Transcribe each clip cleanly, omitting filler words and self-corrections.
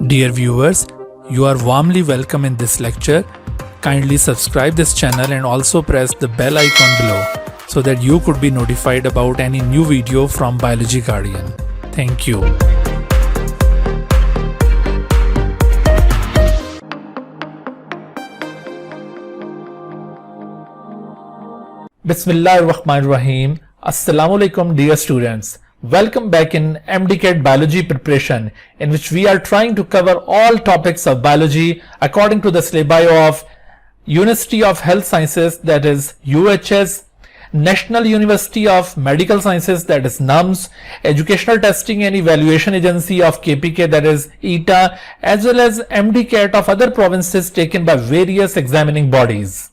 Dear viewers, you are warmly welcome in this lecture. Kindly subscribe this channel and also press the bell icon below so that you could be notified about any new video from Biology Guardian. Thank you. Bismillahirrahmanirrahim. Assalamu alaikum dear students. Welcome back in MDCAT Biology preparation, in which we are trying to cover all topics of biology according to the syllabi of University of Health Sciences, that is UHS, National University of Medical Sciences, that is NUMS, Educational Testing and Evaluation Agency of KPK, that is ETA, as well as MDCAT of other provinces taken by various examining bodies.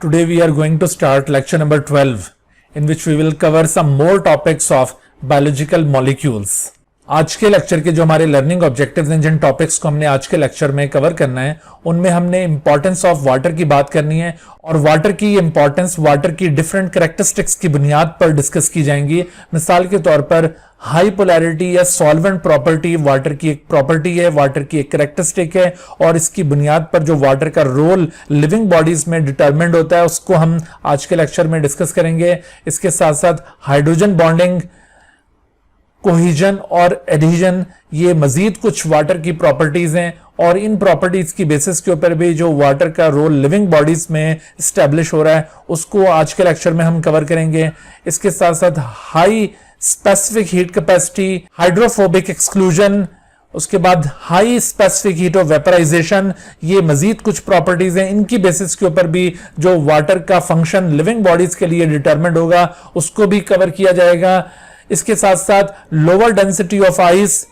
Today we are going to start lecture number 12, in which we will cover some more topics of biological molecules. आज के lecture के जो हमारे learning objectives हैं, जिन topics को हमने आज के लेक्चर में कवर करना है, उनमें हमने इंपॉर्टेंस ऑफ वाटर की बात करनी है और वाटर की इंपॉर्टेंस, वाटर की डिफरेंट कैरेक्टरिस्टिक्स की बुनियाद पर डिस्कस की जाएंगी. मिसाल के तौर पर हाई पोलैरिटी या सॉल्वेंट प्रॉपर्टी वाटर की एक प्रॉपर्टी है, वाटर की एक कैरेक्टरिस्टिक है, और इसकी बुनियाद पर जो वाटर का रोल लिविंग बॉडीज में डिटरमिन्ड होता है, उसको हम आज के लेक्चर में डिस्कस करेंगे. इसके साथ साथ हाइड्रोजन बॉन्डिंग, कोहिजन और एडहीजन, ये मजीद कुछ वाटर की प्रॉपर्टीज हैं, और इन प्रॉपर्टीज की बेसिस के ऊपर भी जो वाटर का रोल लिविंग बॉडीज में स्टैब्लिश हो रहा है, उसको आज के लेक्चर में हम कवर करेंगे. इसके साथ साथ high specific heat capacity, hydrophobic exclusion, उसके बाद high specific heat of vaporisation, ये मजीद कुछ प्रॉपर्टीज हैं. इनकी बेसिस के ऊपर भी जो वाटर का फंक्शन लिविंग बॉडीज के लिए डिटरमिन्ड होगा, उसको भी कवर किया जाएगा. इसके साथ साथ lower density of ice,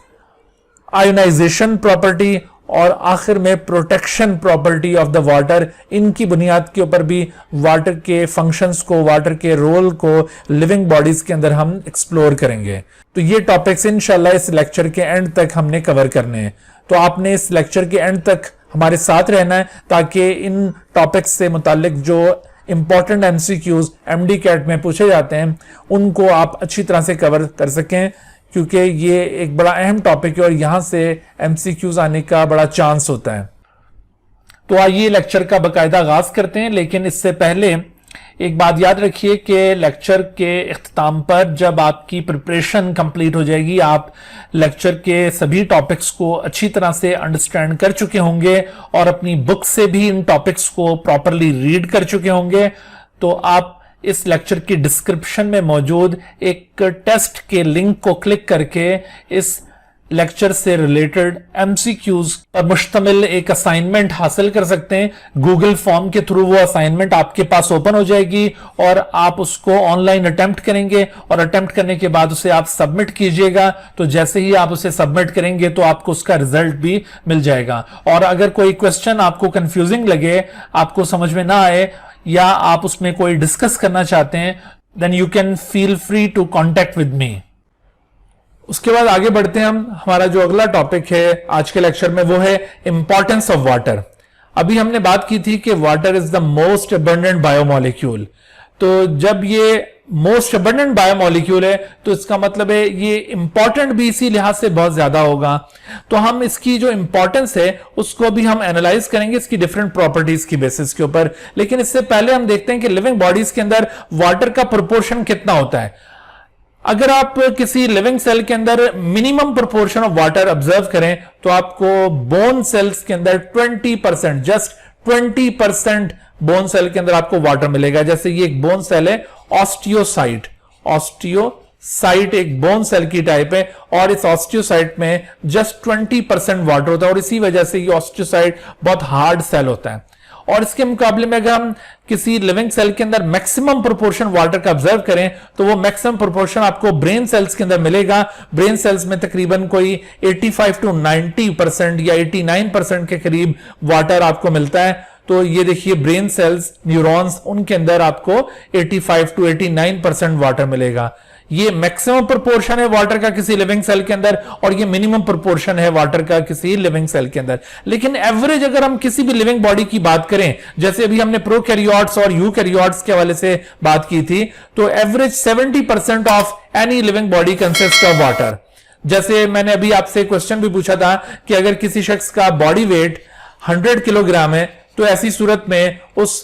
ionisation property, और आखिर में protection property of the water. इनकी बुनियाद के ऊपर भी वाटर के फंक्शंस को, वाटर के रोल को लिविंग बॉडीज के अंदर हम एक्सप्लोर करेंगे. तो ये टॉपिक्स इंशाल्लाह इस लेक्चर के एंड तक हमने कवर करने हैं. तो आपने इस लेक्चर के एंड तक हमारे साथ रहना है, ताकि इन टॉपिक्स से मुताल्लिक जो इंपॉर्टेंट एमसीक्यूज MDCAT में पूछे जाते हैं, उनको आप अच्छी तरह से कवर कर सकें, क्योंकि ये एक बड़ा अहम टॉपिक है और यहां से एमसीक्यूज आने का बड़ा चांस होता है. तो आइए लेक्चर का बाकायदा आगाज करते हैं. लेकिन इससे पहले एक बात याद रखिए कि लेक्चर के इख्तिताम पर जब आपकी प्रिपरेशन कंप्लीट हो जाएगी, आप लेक्चर के सभी टॉपिक्स को अच्छी तरह से अंडरस्टैंड कर चुके होंगे और अपनी बुक से भी इन टॉपिक्स को प्रॉपरली रीड कर चुके होंगे, तो आप इस लेक्चर की डिस्क्रिप्शन में मौजूद एक टेस्ट के लिंक को क्लिक करके इस लेक्चर से रिलेटेड एमसीक्यूज पर मुश्तमिल एक असाइनमेंट हासिल कर सकते हैं. गूगल फॉर्म के थ्रू वो असाइनमेंट आपके पास ओपन हो जाएगी और आप उसको ऑनलाइन अटेम्प्ट करेंगे, और अटेम्प्ट करने के बाद उसे आप सबमिट कीजिएगा. तो जैसे ही आप उसे सबमिट करेंगे तो आपको उसका रिजल्ट भी मिल जाएगा. और अगर कोई क्वेश्चन आपको कंफ्यूजिंग लगे, आपको समझ में ना आए, या आप उसमें कोई डिस्कस करना चाहते हैं, then you can feel free to contact with me. उसके बाद आगे बढ़ते हैं हम. हमारा जो अगला टॉपिक है आज के लेक्चर में, वो है इंपॉर्टेंस ऑफ वाटर. अभी हमने बात की थी कि water is the most abundant biomolecule. तो जब ये मोस्ट अबंडेंट बायोमोलिक्यूल है, तो इसका मतलब है ये इंपॉर्टेंट भी इसी लिहाज से बहुत ज्यादा होगा. तो हम इसकी जो इंपॉर्टेंस है उसको भी हम एनालाइज करेंगे इसकी डिफरेंट प्रॉपर्टीज की बेसिस के ऊपर. लेकिन इससे पहले हम देखते हैं कि लिविंग बॉडीज के अंदर वाटर का प्रोपोर्शन कितना होता है. अगर आप किसी लिविंग सेल के अंदर minimum proportion of water observe करें, तो आपको बोन सेल्स के अंदर 20%, जस्ट 20% बोन सेल के अंदर आपको वाटर मिलेगा. जैसे ये एक बोन सेल है, ऑस्टियोसाइट. ऑस्टियोसाइट एक बोन सेल की टाइप है, और इस ऑस्टियोसाइट में जस्ट 20% वाटर होता है, और इसी वजह से ये ऑस्टियोसाइट बहुत हार्ड सेल होता है. और इसके मुकाबले में अगर हम किसी लिविंग सेल के अंदर मैक्सिमम प्रोपोर्शन वाटर का ऑब्जर्व करें, तो वो मैक्सिमम प्रोपोर्शन आपको ब्रेन सेल्स के अंदर मिलेगा. ब्रेन सेल्स में तकरीबन कोई 85 to 90% या 89% के करीब वाटर आपको मिलता है. तो ये देखिए ब्रेन सेल्स, न्यूरॉन्स, उनके अंदर आपको 85 to 89% वाटर मिलेगा. ये मैक्सिमम प्रोपोर्शन है वाटर का किसी लिविंग सेल के अंदर, और ये मिनिमम प्रोपोर्शन है वाटर का किसी लिविंग सेल के अंदर. लेकिन एवरेज अगर हम किसी भी लिविंग बॉडी की बात करें, जैसे अभी हमने प्रोकैरियोट्स और यूकैरियोट्स के हवाले से बात की थी, तो average 70% of any living body consist of water. जैसे मैंने अभी आपसे क्वेश्चन भी पूछा था कि अगर किसी शख्स का बॉडी वेट 100 किलोग्राम है तो ऐसी सूरत में उस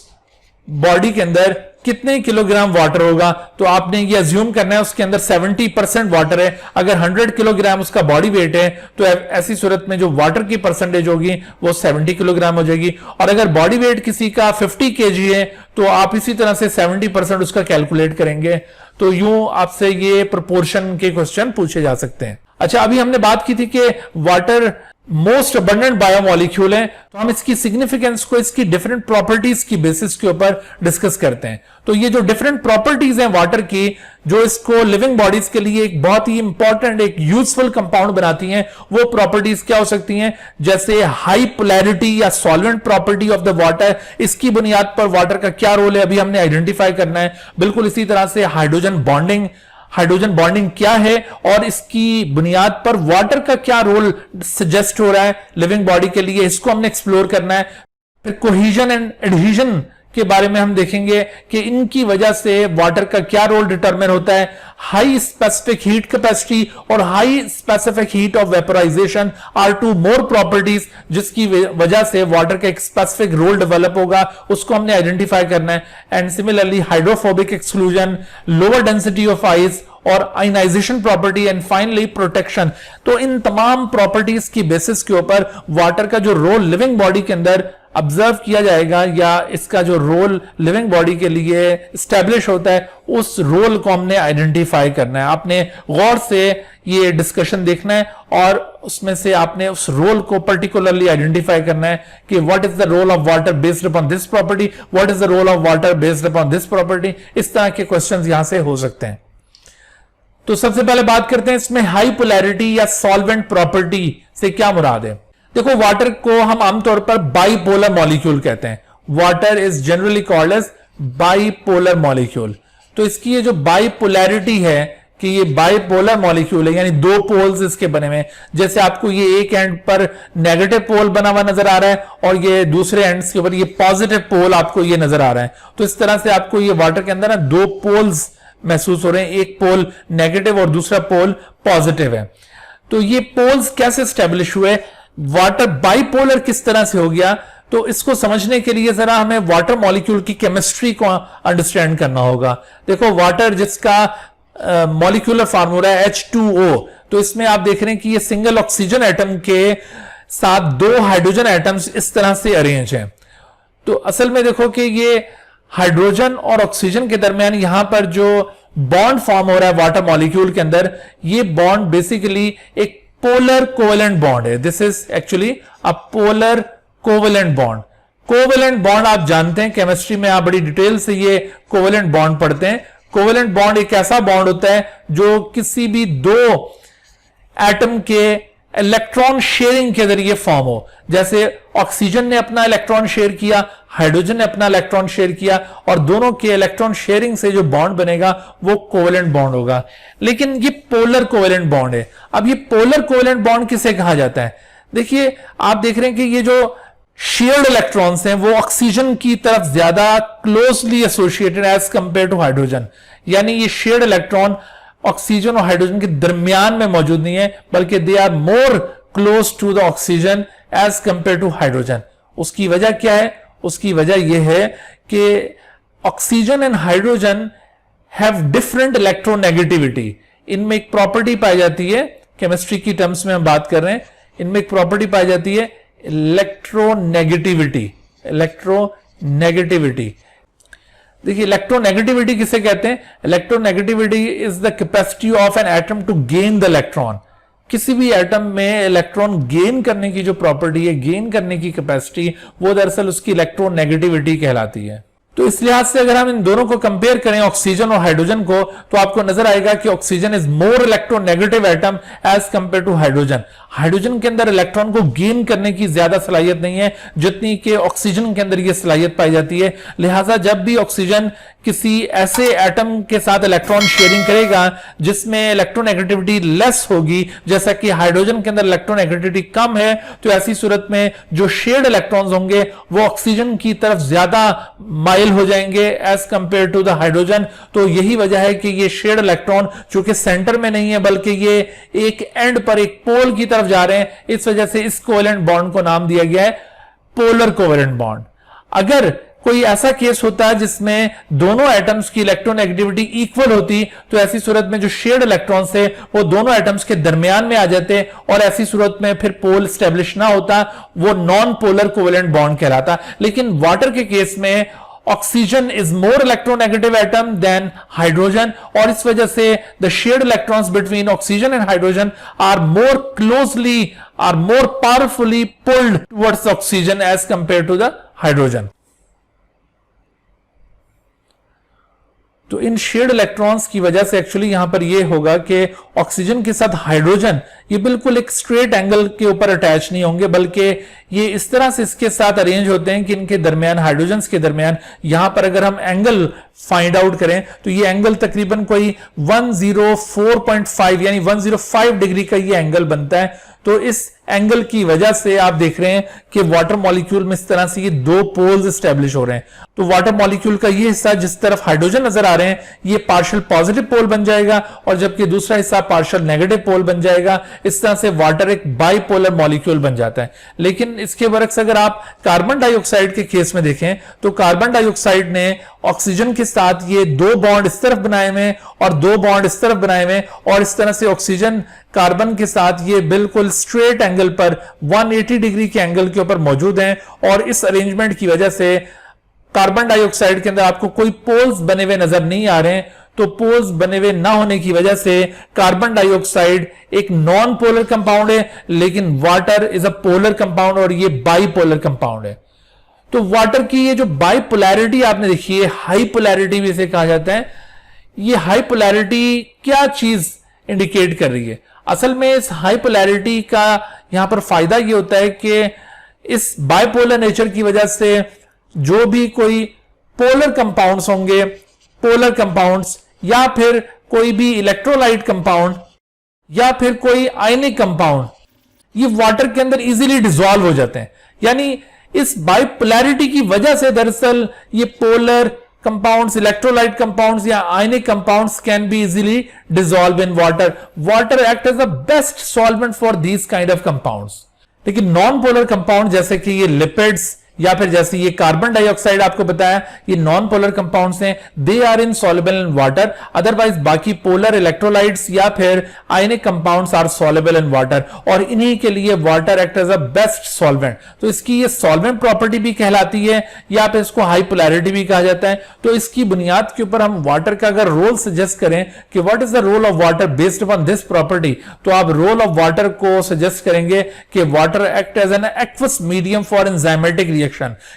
बॉडी के अंदर कितने किलोग्राम वाटर होगा, तो आपने ये अज्यूम करना है उसके अंदर 70% वाटर है। अगर 100 किलोग्राम उसका बॉडी वेट है तो ऐसी सूरत में जो वाटर की परसेंटेज होगी वो 70 किलोग्राम हो जाएगी। और अगर बॉडी वेट किसी का 50 केजी है तो आप इसी तरह से 70% उसका कैलकुलेट करेंगे। तो यूं आपसे ये प्रोपोर्शन के क्वेश्चन पूछे जा सकते हैं। अच्छा, अभी हमने बात की थी कि वाटर मोस्ट अबंडेंट बायोमॉलिक्यूल है, तो हम इसकी सिग्निफिकेंस को इसकी डिफरेंट प्रॉपर्टीज की बेसिस के ऊपर डिस्कस करते हैं। तो ये जो डिफरेंट प्रॉपर्टीज हैं वाटर की, जो इसको लिविंग बॉडीज के लिए एक बहुत ही इंपॉर्टेंट, एक यूजफुल कंपाउंड बनाती हैं, वो प्रॉपर्टीज क्या हो सकती हैं? जैसे हाई पोलैरिटी या solvent property of the water, इसकी बुनियाद पर वाटर का क्या रोल है अभी हमने आइडेंटिफाई करना है। बिल्कुल इसी तरह से हाइड्रोजन बॉन्डिंग, हाइड्रोजन बॉन्डिंग क्या है और इसकी बुनियाद पर वाटर का क्या रोल सजेस्ट हो रहा है लिविंग बॉडी के लिए, इसको हमने एक्सप्लोर करना है। फिर कोहीजन एंड एडहीजन के बारे में हम देखेंगे कि इनकी वजह से वाटर का क्या रोल डिटरमिन होता है। हाई स्पेसिफिक हीट कैपेसिटी और high specific heat of vaporisation are two more properties जिसकी वजह से वाटर का एक स्पेसिफिक रोल डेवलप होगा, उसको हमने आइडेंटिफाई करना है। And similarly hydrophobic exclusion, lower density of ice और ionization property and finally protection. तो इन तमाम प्रॉपर्टीज की बेसिस के ऊपर वाटर का जो रोल लिविंग बॉडी के अंदर ऑब्जर्व किया जाएगा या इसका जो रोल लिविंग बॉडी के लिए स्टैब्लिश होता है, उस रोल को हमने आइडेंटिफाई करना है। आपने गौर से ये डिस्कशन देखना है और उसमें से आपने उस रोल को पर्टिकुलरली आइडेंटिफाई करना है कि what is the role of water based upon this property, what is the role of water based upon this property. इस तरह के क्वेश्चंस यहां से हो सकते हैं। तो सबसे पहले बात करते हैं इसमें हाई पोलैरिटी या सॉल्वेंट प्रॉपर्टी से क्या मुराद है। देखो, वाटर को हम आमतौर पर बाइपोलर मॉलिक्यूल कहते हैं। Water is generally called as bipolar molecule. तो इसकी ये जो बाइपोलैरिटी है कि ये बाइपोलर मॉलिक्यूल है, यानी दो पोल्स इसके बने हुए हैं। जैसे आपको ये एक एंड पर नेगेटिव पोल बना हुआ नजर आ रहा है और ये दूसरे एंड्स के ऊपर ये पॉजिटिव पोल आपको ये नजर आ रहा है। तो इस तरह से आपको ये वाटर के अंदर ना दो पोल्स महसूस हो रहे हैं, एक पोल नेगेटिव और दूसरा पोल पॉजिटिव है। तो ये पोल्स कैसे स्टैब्लिश हुए, वाटर बाइपोलर किस तरह से हो गया, तो इसको समझने के लिए जरा हमें वाटर मॉलिक्यूल की केमिस्ट्री को अंडरस्टैंड करना होगा। देखो, वाटर जिसका मॉलिक्यूलर फार्मूला है H2O, तो इसमें आप देख रहे हैं कि ये सिंगल ऑक्सीजन एटम के साथ दो हाइड्रोजन एटम्स इस तरह से अरेंज हैं। तो असल में देखो कि ये हाइड्रोजन और ऑक्सीजन के दरमियान यहां पर जो बॉन्ड फॉर्म हो रहा है वाटर मॉलिक्यूल के अंदर, ये बॉन्ड बेसिकली एक पोलर कोवेलेंट बॉन्ड है। This is actually a polar covalent bond. Covalent bond आप जानते हैं, केमिस्ट्री में आप बड़ी डिटेल से ये कोवेलेंट बॉन्ड पढ़ते हैं। कोवेलेंट बॉन्ड एक ऐसा बॉन्ड होता है जो किसी भी दो एटम के इलेक्ट्रॉन शेयरिंग के जरिए फॉर्म हो। जैसे ऑक्सीजन ने अपना इलेक्ट्रॉन शेयर किया, हाइड्रोजन ने अपना इलेक्ट्रॉन शेयर किया, और दोनों के इलेक्ट्रॉन शेयरिंग से जो बॉन्ड बनेगा वो कोवेलेंट बॉन्ड होगा। लेकिन ये पोलर कोवेलेंट बॉन्ड है। अब ये पोलर कोवेलेंट बॉन्ड किसे कहा जाता है? देखिए, आप देख रहे हैं कि ये जो शेयर्ड इलेक्ट्रॉन्स हैं वो ऑक्सीजन की तरफ ज्यादा closely associated as compared to hydrogen. यानी ये शेयर्ड इलेक्ट्रॉन ऑक्सीजन और हाइड्रोजन के दरमियान में मौजूद नहीं है, बल्कि they are more close to the oxygen as compared to hydrogen. उसकी वजह क्या है? उसकी वजह यह है कि oxygen and hydrogen have different electronegativity. इनमें एक प्रॉपर्टी पाई जाती है, केमिस्ट्री की टर्म्स में हम बात कर रहे हैं, इनमें एक प्रॉपर्टी पाई जाती है इलेक्ट्रोनेगेटिविटी। इलेक्ट्रोनेगेटिविटी, देखिए इलेक्ट्रोनेगेटिविटी किसे कहते हैं? Electronegativity is the capacity of an atom to gain the electron. किसी भी एटम में इलेक्ट्रॉन गेन करने की जो प्रॉपर्टी है, गेन करने की कैपेसिटी, वो दरअसल उसकी इलेक्ट्रोनेगेटिविटी कहलाती है। तो इस लिहाज से अगर हम इन दोनों को कंपेयर करें, ऑक्सीजन और हाइड्रोजन को, तो आपको नजर आएगा कि oxygen is more electronegative atom as compared to hydrogen. Hydrogen के अंदर इलेक्ट्रॉन को गेन करने की ज्यादा सलाहियत नहीं है जितनी कि ऑक्सीजन के अंदर यह सलाहियत पाई जाती है। लिहाजा जब भी ऑक्सीजन किसी ऐसे एटम के साथ इलेक्ट्रॉन शेयरिंग करेगा जिसमें इलेक्ट्रोनेगेटिविटी लेस होगी, जैसा कि हाइड्रोजन के अंदर इलेक्ट्रोनेगेटिविटी कम है, तो ऐसी सूरत में जो शेयर्ड इलेक्ट्रॉन्स होंगे वो ऑक्सीजन की तरफ ज्यादा माइल हो जाएंगे as compared to the hydrogen. तो यही वजह है कि ये शेयर्ड इलेक्ट्रॉन चूंकि सेंटर में नहीं है बल्कि ये एक एंड पर एक पोल की तरफ जा रहे हैं, इस वजह से इस कोवेलेंट बॉन्ड को नाम दिया गया है पोलर कोवेलेंट बॉन्ड। अगर कोई ऐसा केस होता है जिसमें दोनों एटम्स की इलेक्ट्रोनेगेटिविटी इक्वल होती, तो ऐसी सूरत में जो शेयर्ड इलेक्ट्रॉन्स थे वो दोनों एटम्स के दरमियान में आ जाते और ऐसी सूरत में फिर पोल स्टेब्लिश ना होता, वो नॉन पोलर कोवेलेंट बॉन्ड कहलाता। लेकिन वाटर के केस में oxygen is more electronegative atom than hydrogen, और इस वजह से the shared electrons between oxygen and hydrogen are more closely or more powerfully pulled towards oxygen as compared to the hydrogen. तो इन शेयर्ड इलेक्ट्रॉन्स की वजह से एक्चुअली यहां पर यह होगा कि ऑक्सीजन के साथ हाइड्रोजन ये बिल्कुल एक स्ट्रेट एंगल के ऊपर अटैच नहीं होंगे, बल्कि ये इस तरह से इसके साथ अरेंज होते हैं कि इनके दरमियान, हाइड्रोजन के दरमियान, यहां पर अगर हम एंगल फाइंड आउट करें तो ये एंगल तकरीबन कोई 104.5 यानी 105 डिग्री का ये एंगल बनता है। तो इस एंगल की वजह से आप देख रहे हैं कि वाटर मॉलिक्यूल में इस तरह से ये दो पोल्स एस्टेब्लिश हो रहे हैं। तो वाटर मॉलिक्यूल का ये हिस्सा जिस तरफ हाइड्रोजन नजर आ रहे हैं ये पार्शियल पॉजिटिव पोल बन जाएगा और जबकि दूसरा हिस्सा पार्शियल नेगेटिव पोल बन जाएगा। इस तरह से वाटर एक बाइपोलर मॉलिक्यूल बन जाता है। लेकिन इसके बरक्स अगर आप कार्बन डाइऑक्साइड के केस में देखें तो कार्बन डाइऑक्साइड ने ऑक्सीजन के साथ ये दो बॉन्ड इस तरफ बनाए हुए और दो बॉन्ड इस तरफ बनाए हुए और इस तरह से ऑक्सीजन कार्बन के साथ ये बिल्कुल स्ट्रेट एंगल पर 180 डिग्री के एंगल के ऊपर मौजूद हैं। और इस अरेंजमेंट की वजह से कार्बन डाइऑक्साइड के अंदर आपको कोई पोल्स बने हुए नजर नहीं आ रहे हैं। तो पोल्स बने हुए ना होने की वजह से कार्बन डाइऑक्साइड एक नॉन पोलर कंपाउंड है, लेकिन water is a polar compound और ये बाइपोलर कंपाउंड है। तो वाटर की ये जो बाइपोलैरिटी आपने देखी है, हाई पोलैरिटी भी इसे कहा जाता है। ये हाई पोलैरिटी क्या चीज इंडिकेट कर रही है? असल में इस हाई पोलैरिटी का यहां पर फायदा ये होता है कि इस बाइपोलर नेचर की वजह से जो भी कोई पोलर कंपाउंड्स होंगे, पोलर कंपाउंड्स या फिर कोई भी इलेक्ट्रोलाइट कंपाउंड या फिर कोई आयनिक कंपाउंड, ये वाटर के अंदर इजीली डिसॉल्व हो जाते हैं। यानी इस बाइपोलैरिटी की वजह से दरअसल ये पोलर कंपाउंड्स, इलेक्ट्रोलाइट कंपाउंड्स या ionic compounds can be easily dissolve in water. Water act as the best solvent for these kind of compounds. लेकिन नॉन पोलर कंपाउंड जैसे कि ये लिपिड्स या फिर जैसे ये कार्बन डाइऑक्साइड आपको बताया, ये नॉन पोलर कंपाउंड्स हैं, they are insoluble in water. Otherwise बाकी पोलर इलेक्ट्रोलाइट्स या फिर ionic compounds are soluble in water और इन्हीं के लिए water act as a best solvent. तो इसकी ये सॉल्वेंट प्रॉपर्टी भी कहलाती है या फिर इसको हाई पोलैरिटी भी कहा जाता है। तो इसकी बुनियाद के ऊपर हम वाटर का अगर रोल सजेस्ट करें कि what is the role of water based upon this property, तो आप रोल ऑफ वाटर को सजेस्ट करेंगे कि water act as an aqueous medium for enzymatic reaction,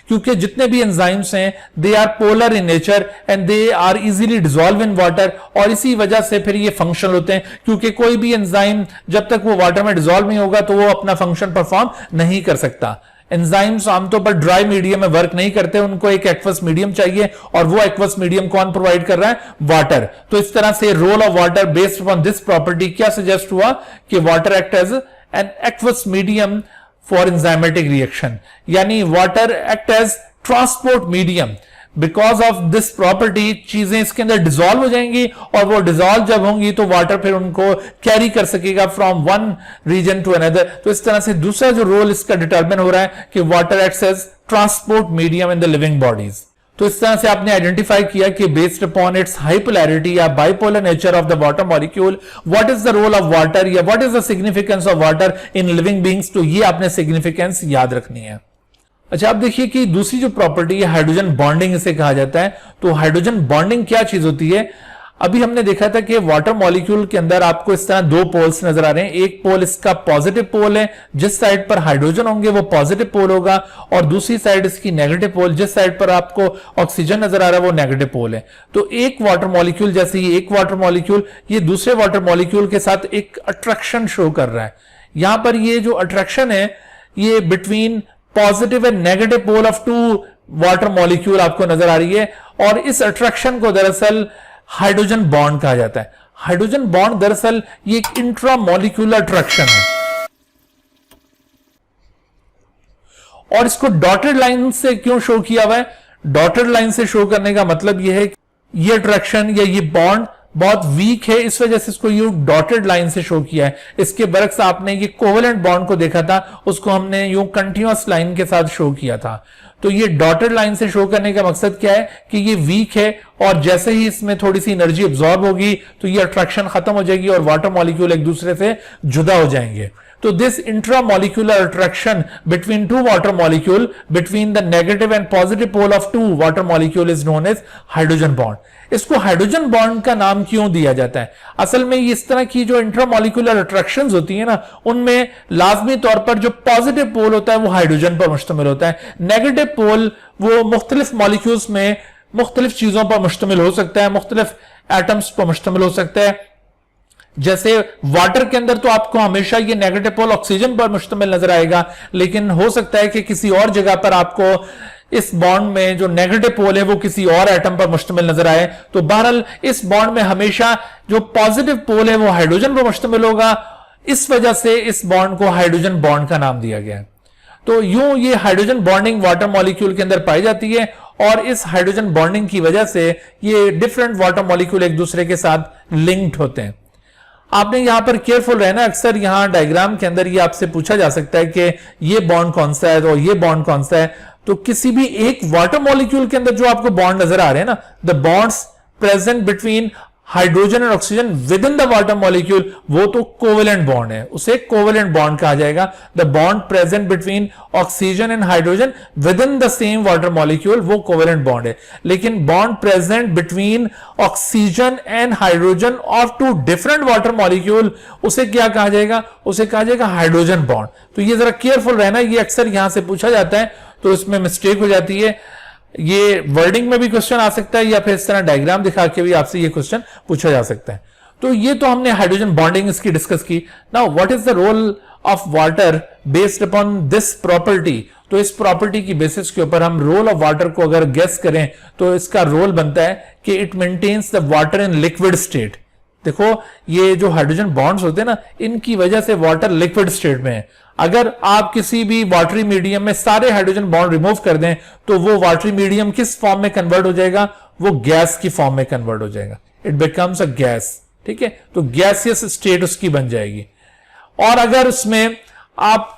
क्योंकि जितने भी एंजाइम्स हैं they are polar in nature and they are easily dissolve in water और इसी वजह से फिर ये फंक्शनल होते हैं। क्योंकि कोई भी एंजाइम जब तक वो वाटर में डिसॉल्व नहीं होगा तो वो अपना फंक्शन परफॉर्म नहीं कर सकता। एंजाइम्स आमतौर पर ड्राई मीडियम में वर्क नहीं करते, उनको एक एक्वस मीडियम चाहिए और वो एक्वस मीडियम कौन प्रोवाइड कर रहा है? वाटर। तो इस तरह से role of water based upon this property क्या सजेस्ट हुआ कि water act as an aqueous medium for enzymatic reaction, यानी water act as transport medium. Because of this property चीजें इसके अंदर डिसॉल्व हो जाएंगी और वो डिसॉल्व जब होंगी तो वाटर फिर उनको कैरी कर सकेगा from one region to another. तो इस तरह से दूसरा जो रोल इसका डिटरमिन हो रहा है कि water acts as transport medium in the living bodies. तो इस तरह से आपने आइडेंटिफाई किया कि based upon its high polarity या bipolar nature of the water molecule what is the role of water या what is the significance of water in living beings. तो ये आपने सिग्निफिकेंस याद रखनी है। अच्छा, आप देखिए कि दूसरी जो प्रॉपर्टी है हाइड्रोजन बॉन्डिंग इसे कहा जाता है। तो हाइड्रोजन बॉन्डिंग क्या चीज होती है? अभी हमने देखा था कि वाटर मॉलिक्यूल के अंदर आपको इस तरह दो पोल्स नजर आ रहे हैं। एक पोल इसका पॉजिटिव पोल है, जिस साइड पर हाइड्रोजन होंगे वो पॉजिटिव पोल होगा, और दूसरी साइड इसकी नेगेटिव पोल, जिस साइड पर आपको ऑक्सीजन नजर आ रहा है वो नेगेटिव पोल है। तो एक वाटर मॉलिक्यूल जैसे ही एक वाटर मॉलिक्यूल ये दूसरे वाटर मॉलिक्यूल के साथ एक अट्रैक्शन शो कर रहा है। यहां पर ये जो अट्रैक्शन है ये between positive and negative pole of two water molecule आपको नजर आ रही है और इस अट्रैक्शन को दरअसल हाइड्रोजन बॉन्ड कहा जाता है। हाइड्रोजन बॉन्ड दरअसल ये एक इंट्रा मॉलिक्यूलर अट्रैक्शन है और इसको डॉटेड लाइन से क्यों शो किया हुआ है? डॉटेड लाइन से शो करने का मतलब यह है कि ये अट्रैक्शन या ये बॉन्ड बहुत वीक है, इस वजह से इसको यूं डॉटेड लाइन से शो किया है। इसके बरक्स आपने ये कोवेलेंट बॉन्ड को देखा था, उसको हमने यूं कंटिन्यूअस लाइन के साथ शो किया था। तो ये डॉटेड लाइन से शो करने का मकसद क्या है कि ये वीक है और जैसे ही इसमें थोड़ी सी एनर्जी अब्सॉर्ब होगी तो ये अट्रैक्शन खत्म हो जाएगी और वाटर मॉलिक्यूल एक दूसरे से जुदा हो जाएंगे। तो this intramolecular attraction between two water molecule between the negative and positive pole of two water molecule is known as hydrogen bond. इसको हाइड्रोजन बॉन्ड का नाम क्यों दिया जाता है? असल में इस तरह की जो इंट्रामोलिक्यूलर अट्रैक्शंस होती है ना, उनमें लाजमी तौर पर जो पॉजिटिव पोल होता है वो हाइड्रोजन पर मुश्तमिल होता है। नेगेटिव पोल वो मुख्तलिफ मॉलिक्यूल्स में मुख्तलिफ चीजों पर मुश्तमिल हो सकता है, मुख्तलिफ एटम्स पर मुश्तमिल हो सकता है। जैसे वाटर के अंदर तो आपको हमेशा ये नेगेटिव पोल ऑक्सीजन पर मुश्तमिल नजर आएगा, लेकिन हो सकता है कि किसी और जगह पर आपको इस बॉन्ड में जो नेगेटिव पोल है वो किसी और एटम पर मुश्तमिल नजर आए। तो बहरहाल इस बॉन्ड में हमेशा जो पॉजिटिव पोल है वो हाइड्रोजन पर मुश्तमिल होगा, इस वजह से इस बॉन्ड को हाइड्रोजन बॉन्ड का नाम दिया गया है। तो यूं ये हाइड्रोजन बॉन्डिंग वाटर मॉलिक्यूल के अंदर पाई जाती है और इस हाइड्रोजन बॉन्डिंग की वजह से ये डिफरेंट वाटर मॉलिक्यूल एक दूसरे के साथ लिंक्ड होते हैं। आपने यहां पर केयरफुल रहना, अक्सर यहां डायग्राम के अंदर ये आपसे पूछा जा सकता है कि ये बॉन्ड कौन सा है और ये बॉन्ड कौन सा है। तो किसी भी एक वाटर मॉलिक्यूल के अंदर जो आपको बॉन्ड नजर आ रहे हैं ना, the bonds present between hydrogen and oxygen with in the water molecule, वो तो कोवेलेंट बॉन्ड है, उसे कोवेलेंट बॉन्ड कहा जाएगा। The bond present between oxygen and hydrogen within the same water molecule, वो कोवेलेंट बॉन्ड है। लेकिन bond present between oxygen and hydrogen of two different water molecule, उसे क्या कहा जाएगा? उसे कहा जाएगा हाइड्रोजन बॉन्ड। तो ये जरा केयरफुल रहना, ये अक्सर यहां से पूछा जाता है तो इसमें मिस्टेक हो जाती है। ये वर्डिंग में भी क्वेश्चन आ सकता है या फिर इस तरह डायग्राम दिखा के भी आपसे ये क्वेश्चन पूछा जा सकता है। तो ये तो हमने हाइड्रोजन बॉन्डिंग इसकी डिस्कस की। Now what is the role of water based upon this property? तो इस प्रॉपर्टी की बेसिस के ऊपर हम रोल ऑफ वाटर को अगर गेस करें तो इसका रोल बनता है कि it maintains the water in liquid state. देखो ये जो हाइड्रोजन बॉन्ड्स होते हैं ना, इनकी वजह से वाटर लिक्विड स्टेट में है। अगर आप किसी भी वाटरी मीडियम में सारे हाइड्रोजन बॉन्ड रिमूव कर दें तो वो वाटरी मीडियम किस फॉर्म में कन्वर्ट हो जाएगा? वो गैस की फॉर्म में कन्वर्ट हो जाएगा। इट बिकम्स अ गैस, ठीक है। तो गैसियस स्टेट उसकी बन जाएगी। और अगर उसमें आप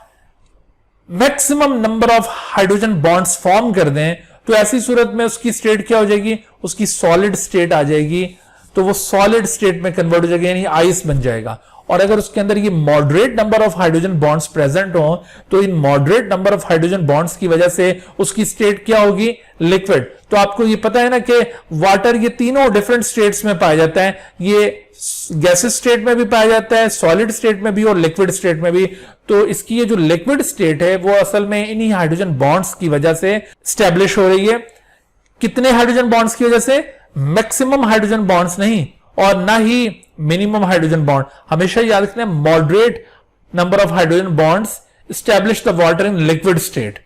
maximum number of hydrogen bonds form कर दें तो ऐसी सूरत में उसकी स्टेट क्या हो जाएगी? उसकी सॉलिड स्टेट आ जाएगी। तो वो सॉलिड स्टेट में कन्वर्ट हो जाएगा, यानी आइस बन जाएगा। और अगर उसके अंदर ये moderate number of hydrogen bonds present हो तो in moderate number of hydrogen bonds की वजह से उसकी स्टेट क्या होगी? लिक्विड। तो आपको ये पता है ना कि वाटर ये तीनों डिफरेंट स्टेट्स में पाया जाता है। ये गैसेस स्टेट में भी पाया जाता है, सॉलिड स्टेट में भी और लिक्विड स्टेट में भी। तो इसकी ये जो लिक्विड स्टेट है वो असल में इन्हीं हाइड्रोजन बॉन्ड्स की वजह से स्टैब्लिश हो रही है। कितने हाइड्रोजन बॉन्ड्स की वजह से? मैक्सिमम हाइड्रोजन बॉन्ड्स नहीं और ना ही मिनिमम हाइड्रोजन बॉन्ड। हमेशा याद रखना, moderate number of hydrogen bonds establish the water in liquid state.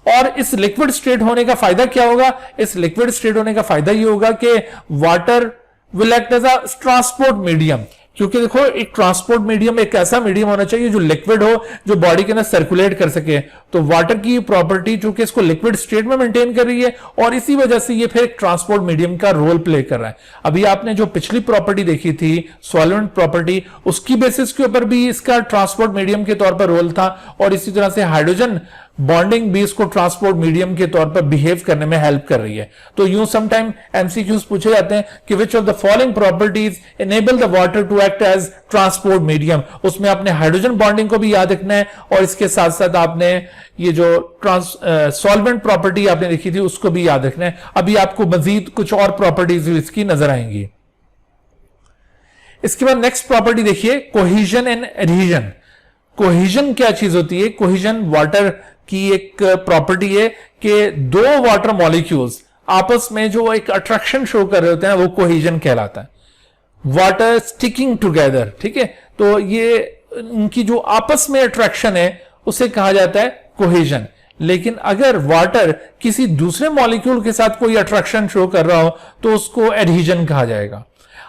और इस लिक्विड स्टेट होने का फायदा क्या होगा? इस लिक्विड स्टेट होने का फायदा ये होगा कि water will act as a transport medium. क्योंकि देखो एक ट्रांसपोर्ट मीडियम एक ऐसा मीडियम होना चाहिए जो लिक्विड हो, जो बॉडी के अंदर सर्कुलेट कर सके। तो वाटर की प्रॉपर्टी चूंकि इसको लिक्विड स्टेट में मेंटेन कर रही है और इसी वजह से ये फिर एक ट्रांसपोर्ट मीडियम का रोल प्ले कर रहा है। अभी आपने जो पिछली प्रॉपर्टी देखी थी सॉल्वेंट प्रॉपर्टी, उसकी बेसिस के ऊपर भी इसका ट्रांसपोर्ट मीडियम के तौर पर रोल था और इसी तरह से हाइड्रोजन बॉन्डिंग भी इसको ट्रांसपोर्ट मीडियम के तौर पर बिहेव करने में हेल्प कर रही है। तो यूं समटाइम एमसीक्यूज पूछे जाते हैं कि which of the following properties enable the water to act as transport medium. उसमें आपने हाइड्रोजन बॉन्डिंग को भी याद रखना है और इसके साथ साथ आपने ये जो सॉल्वेंट प्रॉपर्टी आपने देखी थी उसको भी याद रखना है। अभी आपको मजीद कुछ और प्रॉपर्टीज इसकी नजर आएंगी। इसके बाद नेक्स्ट प्रॉपर्टी देखिए, कोहेजन एंड एडहेजन। कोहेजन क्या चीज होती है? कोहेजन वाटर की एक प्रॉपर्टी है कि दो वाटर मॉलिक्यूल्स आपस में जो एक अट्रैक्शन शो कर रहे होते हैं वो कोहेजन कहलाता है। वाटर स्टिकिंग टुगेदर, ठीक है। तो ये उनकी जो आपस में अट्रैक्शन है उसे कहा जाता है कोहेजन। लेकिन अगर वाटर किसी दूसरे मॉलिक्यूल के साथ कोई अट्रैक्शन शो कर रहा हो तो उसको एडहेजन कहा जाएगा।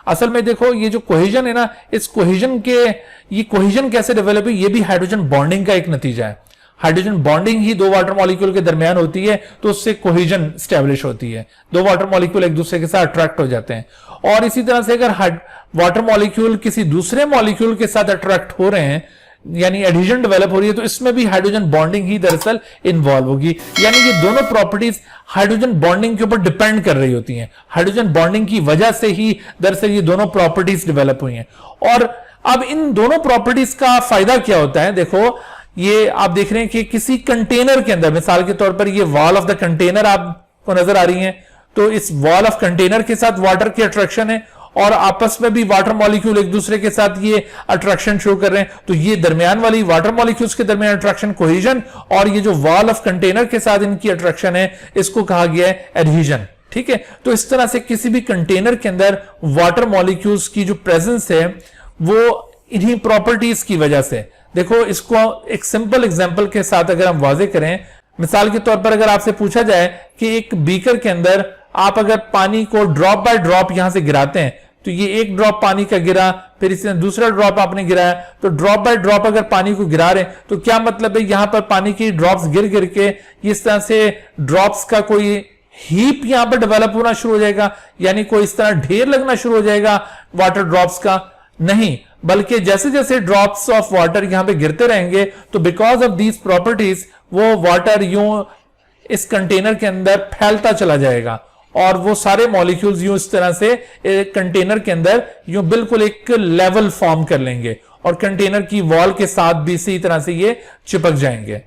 असल में देखो ये जो कोहेजन है ना, इस कोहेजन के ये कोहेजन कैसे डेवलप है? ये भी हाइड्रोजन बॉन्डिंग का एक नतीजा है। हाइड्रोजन बॉन्डिंग ही दो वाटर मॉलिक्यूल के दरमियान होती है, तो उससे कोहिजन स्टैब्लिश होती है, दो वाटर मॉलिक्यूल एक दूसरे के साथ अट्रैक्ट हो जाते हैं। और इसी तरह से अगर वाटर मॉलिक्यूल किसी दूसरे मॉलिक्यूल के साथ अट्रैक्ट हो रहे हैं, यानी एडिशन डेवलप हो रही है, तो इसमें भी हाइड्रोजन बॉन्डिंग ही दरअसल इन्वॉल्व होगी। यानी ये दोनों प्रॉपर्टीज हाइड्रोजन बॉन्डिंग के ऊपर डिपेंड कर रही होती हैं। हाइड्रोजन बॉन्डिंग की वजह से ही दरअसल ये दोनों प्रॉपर्टीज डेवलप हुई हैं। और अब इन दोनों प्रॉपर्टीज का फायदा क्या होता है? देखो, ये आप देख रहे हैं कि किसी कंटेनर के अंदर, मिसाल के तौर पर ये वॉल ऑफ द कंटेनर आपको नजर आ रही है, तो इस वॉल ऑफ कंटेनर के साथ वाटर की अट्रैक्शन है और आपस में भी वाटर मॉलिक्यूल एक दूसरे के साथ ये अट्रैक्शन शो कर रहे हैं। तो ये दरमियान वाली वाटर मॉलिक्यूल्स के दरमियान अट्रैक्शन कोहेजन, और ये जो वॉल ऑफ कंटेनर के साथ इनकी अट्रैक्शन है, इसको कहा गया है एडहीजन। ठीक है, तो इस तरह से किसी भी कंटेनर के अंदर वाटर मॉलिक्यूल्स की जो प्रेजेंस है वो इन्हीं प्रॉपर्टीज की वजह से। देखो, इसको एक सिंपल एग्जांपल के साथ अगर हम वाजे करें, मिसाल के तौर पर अगर आपसे पूछा जाए कि एक बीकर के अंदर आप अगर पानी को ड्रॉप बाय ड्रॉप यहां से गिराते हैं, तो ये एक ड्रॉप पानी का गिरा, फिर इसने दूसरा ड्रॉप आपने गिराया, तो ड्रॉप बाय ड्रॉप अगर पानी को गिरा रहे हैं, तो क्या मतलब है, यहां पर पानी की ड्रॉप्स गिर गिर के इस तरह से ड्रॉप्स का कोई हीप यहां पर डेवलप होना शुरू हो जाएगा, यानी कोई इस तरह ढेर लगना शुरू हो जाएगा वाटर ड्रॉप्स का? नहीं, बल्कि जैसे जैसे ड्रॉप्स ऑफ वाटर यहां पे गिरते रहेंगे, तो बिकॉज ऑफ दीज प्रॉपर्टीज वो वाटर यूं इस कंटेनर के अंदर फैलता चला जाएगा और वो सारे मॉलिक्यूल्स यूं इस तरह से एक कंटेनर के अंदर यूं बिल्कुल एक लेवल फॉर्म कर लेंगे और कंटेनर की वॉल के साथ भी इसी तरह से ये चिपक जाएंगे।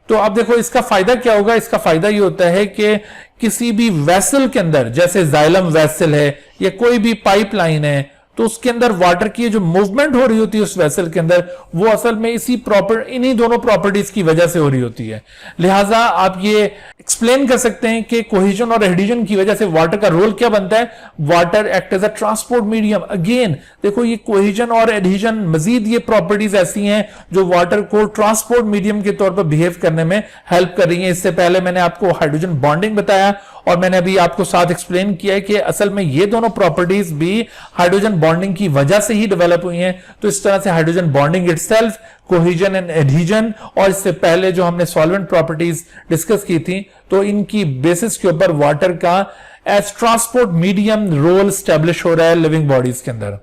तो अब देखो, इसका फायदा क्या होगा? इसका फायदा ये होता है कि किसी भी वेसल के अंदर, जैसे जाइलम वेसल है या कोई भी पाइपलाइन है, तो उसके अंदर वाटर की जो मूवमेंट हो रही होती है उस वेसल के अंदर, वो असल में इन्हीं दोनों प्रॉपर्टीज की वजह से हो रही होती है। लिहाजा आप ये एक्सप्लेन कर सकते हैं कि कोहेजन और एडहीजन की वजह से वाटर का रोल क्या बनता है। Water act as a transport medium. Again देखो, ये कोहेजन और एडहीजन मजीद ये प्रॉपर्टीज ऐसी हैं जो वाटर को ट्रांसपोर्ट मीडियम के तौर पर बिहेव करने में हेल्प कर रही है। इससे पहले मैंने आपको हाइड्रोजन बॉन्डिंग बताया और मैंने अभी आपको साथ एक्सप्लेन किया है कि असल में ये दोनों प्रॉपर्टीज भी हाइड्रोजन बॉन्डिंग की वजह से ही डेवलप हुई हैं। तो इस तरह से hydrogen bonding itself, cohesion and adhesion, और इससे पहले जो हमने सॉल्वेंट प्रॉपर्टीज डिस्कस की थी, तो इनकी बेसिस के ऊपर वाटर का as transport medium role establish हो रहा है लिविंग बॉडीज के अंदर।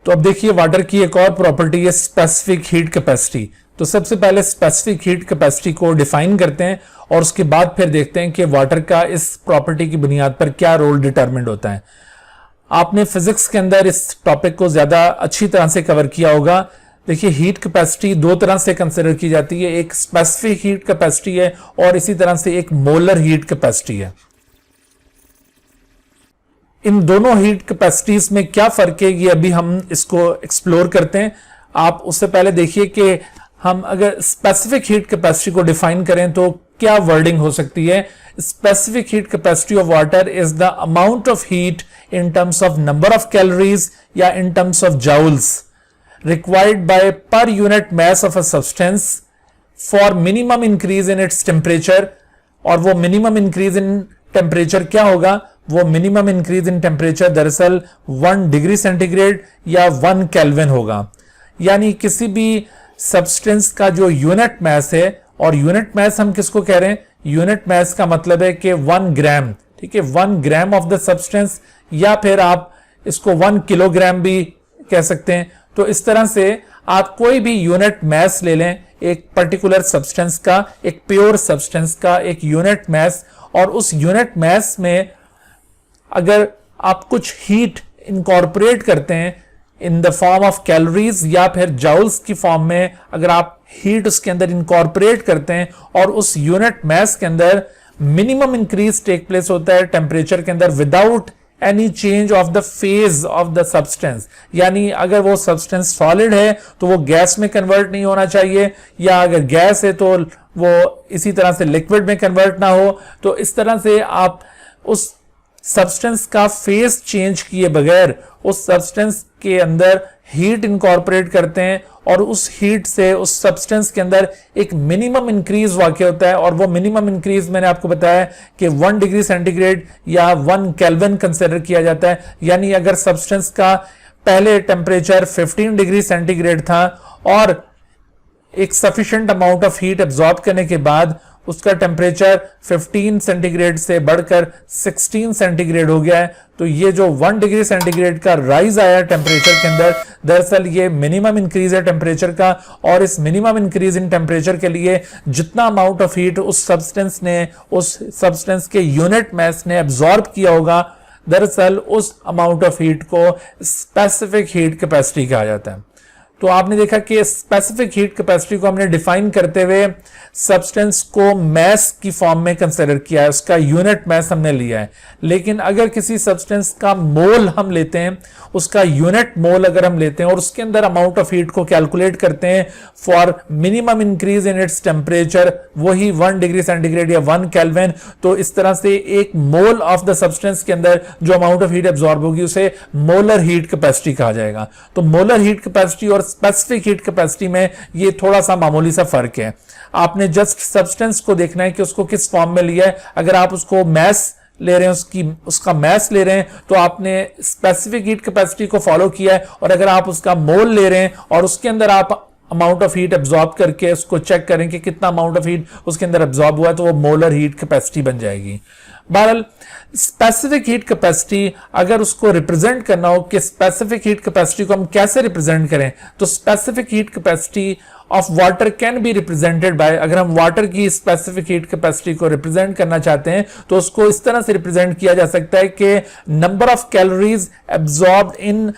तो अब देखिए, वाटर की एक और प्रॉपर्टी है स्पेसिफिक हीट कैपेसिटी। तो सबसे पहले स्पेसिफिक हीट कैपेसिटी को डिफाइन करते हैं और उसके बाद फिर देखते हैं कि वाटर का इस प्रॉपर्टी की बुनियाद पर क्या रोल डिटरमिन्ड होता है। आपने फिजिक्स के अंदर इस टॉपिक को ज्यादा अच्छी तरह से कवर किया होगा। देखिए, हीट कैपेसिटी दो तरह से कंसिडर की जाती है, एक स्पेसिफिक हीट कैपेसिटी है और इसी तरह से एक मोलर हीट कैपेसिटी है। इन दोनों हीट कैपेसिटीज में क्या फर्क है, ये अभी हम इसको एक्सप्लोर करते हैं। आप उससे पहले देखिए कि हम अगर स्पेसिफिक हीट कैपेसिटी को डिफाइन करें तो क्या वर्डिंग हो सकती है। Specific heat capacity of water is the amount of heat in terms of number of calories या in terms of joules required by per unit mass of a substance for minimum increase in its temperature। और वो minimum increase in temperature क्या होगा? वो minimum increase in temperature दरअसल 1 degree centigrade या 1 kelvin होगा। यानी किसी भी सब्सटेंस का जो यूनिट मैस है, और यूनिट मैस हम किसको कह रहे हैं? यूनिट मैस का मतलब है कि 1 ग्राम, ठीक है, 1 ग्राम ऑफ द सब्सटेंस, या फिर आप इसको 1 किलोग्राम भी कह सकते हैं। तो इस तरह से आप कोई भी यूनिट मैस ले लें एक पर्टिकुलर सब्सटेंस का, एक प्योर सब्सटेंस का एक यूनिट मैस, और उस यूनिट मैस में अगर आप कुछ हीट इनकॉर्पोरेट करते हैं in the form of calories या फिर जाउल्स की फॉर्म में, अगर आप हीट उसके अंदर इनकॉर्पोरेट करते हैं और उस यूनिट मैस के अंदर मिनिमम इंक्रीज टेक प्लेस होता है टेम्परेचर के अंदर without any change of the phase of the substance. यानी अगर वो सब्सटेंस सॉलिड है तो वो गैस में कन्वर्ट नहीं होना चाहिए, या अगर गैस है तो वो इसी तरह से लिक्विड में कन्वर्ट ना हो। तो इस तरह से आप उस सब्सटेंस का फेज चेंज किए बगैर उस सब्सटेंस के अंदर हीट इनकॉर्पोरेट करते हैं और उस हीट से उस सब्सटेंस के अंदर एक मिनिमम इंक्रीज वाकई होता है। और वो मिनिमम इंक्रीज मैंने आपको बताया कि 1 डिग्री सेंटीग्रेड या 1 केल्विन कंसिडर किया जाता है। यानी अगर सब्सटेंस का पहले टेम्परेचर 15 डिग्री सेंटीग्रेड था और एक sufficient amount of heat absorb करने के बाद उसका टेम्परेचर 15 सेंटीग्रेड से बढ़कर 16 सेंटीग्रेड हो गया है। तो ये जो 1 डिग्री सेंटीग्रेड का राइज आया टेम्परेचर के अंदर, दरअसल ये मिनिमम इंक्रीज है टेम्परेचर का, और इस मिनिमम इंक्रीज इन टेम्परेचर के लिए जितना अमाउंट ऑफ हीट उस सब्सटेंस के यूनिट मास ने एब्जॉर्ब किया होगा, दरअसल उस अमाउंट ऑफ हीट को स्पेसिफिक हीट कैपेसिटी कहा जाता है। तो आपने देखा कि स्पेसिफिक हीट कैपेसिटी को हमने डिफाइन करते हुए सब्सटेंस को मैस की फॉर्म में कंसीडर किया है, उसका यूनिट मैस हमने लिया है। लेकिन अगर किसी सब्सटेंस का मोल हम लेते हैं, उसका यूनिट मोल अगर हम लेते हैं और उसके अंदर अमाउंट ऑफ हीट को कैलकुलेट करते हैं for minimum increase in its temperature, वही 1 डिग्री सेंटीग्रेड या 1 केल्विन, तो इस तरह से एक मोल ऑफ द सब्सटेंस के अंदर जो अमाउंट ऑफ हीट एब्जॉर्ब होगी उसे मोलर हीट कैपेसिटी कहा जाएगा। तो मोलर हीट कैपेसिटी और स्पेसिफिक हीट कैपेसिटी में ये थोड़ा सा मामूली सा फर्क है। आपने जस्ट सब्सटेंस को देखना है कि उसको किस फॉर्म में लिया है। अगर आप उसको मैस ले रहे हैं, उसका मैस ले रहे हैं, तो आपने स्पेसिफिक हीट कैपेसिटी को फॉलो किया है, और अगर आप उसका मोल ले रहे हैं और उसके अंदर आप अमाउंट ऑफ हीट एब्जॉर्ब करके उसको चेक करें कि कितना अमाउंट ऑफ हीट उसके अंदर एब्जॉर्ब हुआ है, तो वो मोलर हीट कैपेसिटी बन जाएगी। बहरहाल स्पेसिफिक हीट कैपेसिटी अगर उसको रिप्रेजेंट करना हो कि स्पेसिफिक हीट कैपेसिटी को हम कैसे रिप्रेजेंट करें, तो specific heat capacity of water can be represented bye, अगर हम वाटर की स्पेसिफिक हीट कैपेसिटी को रिप्रेजेंट करना चाहते हैं तो उसको इस तरह से रिप्रेजेंट किया जा सकता है कि number of calories absorbed in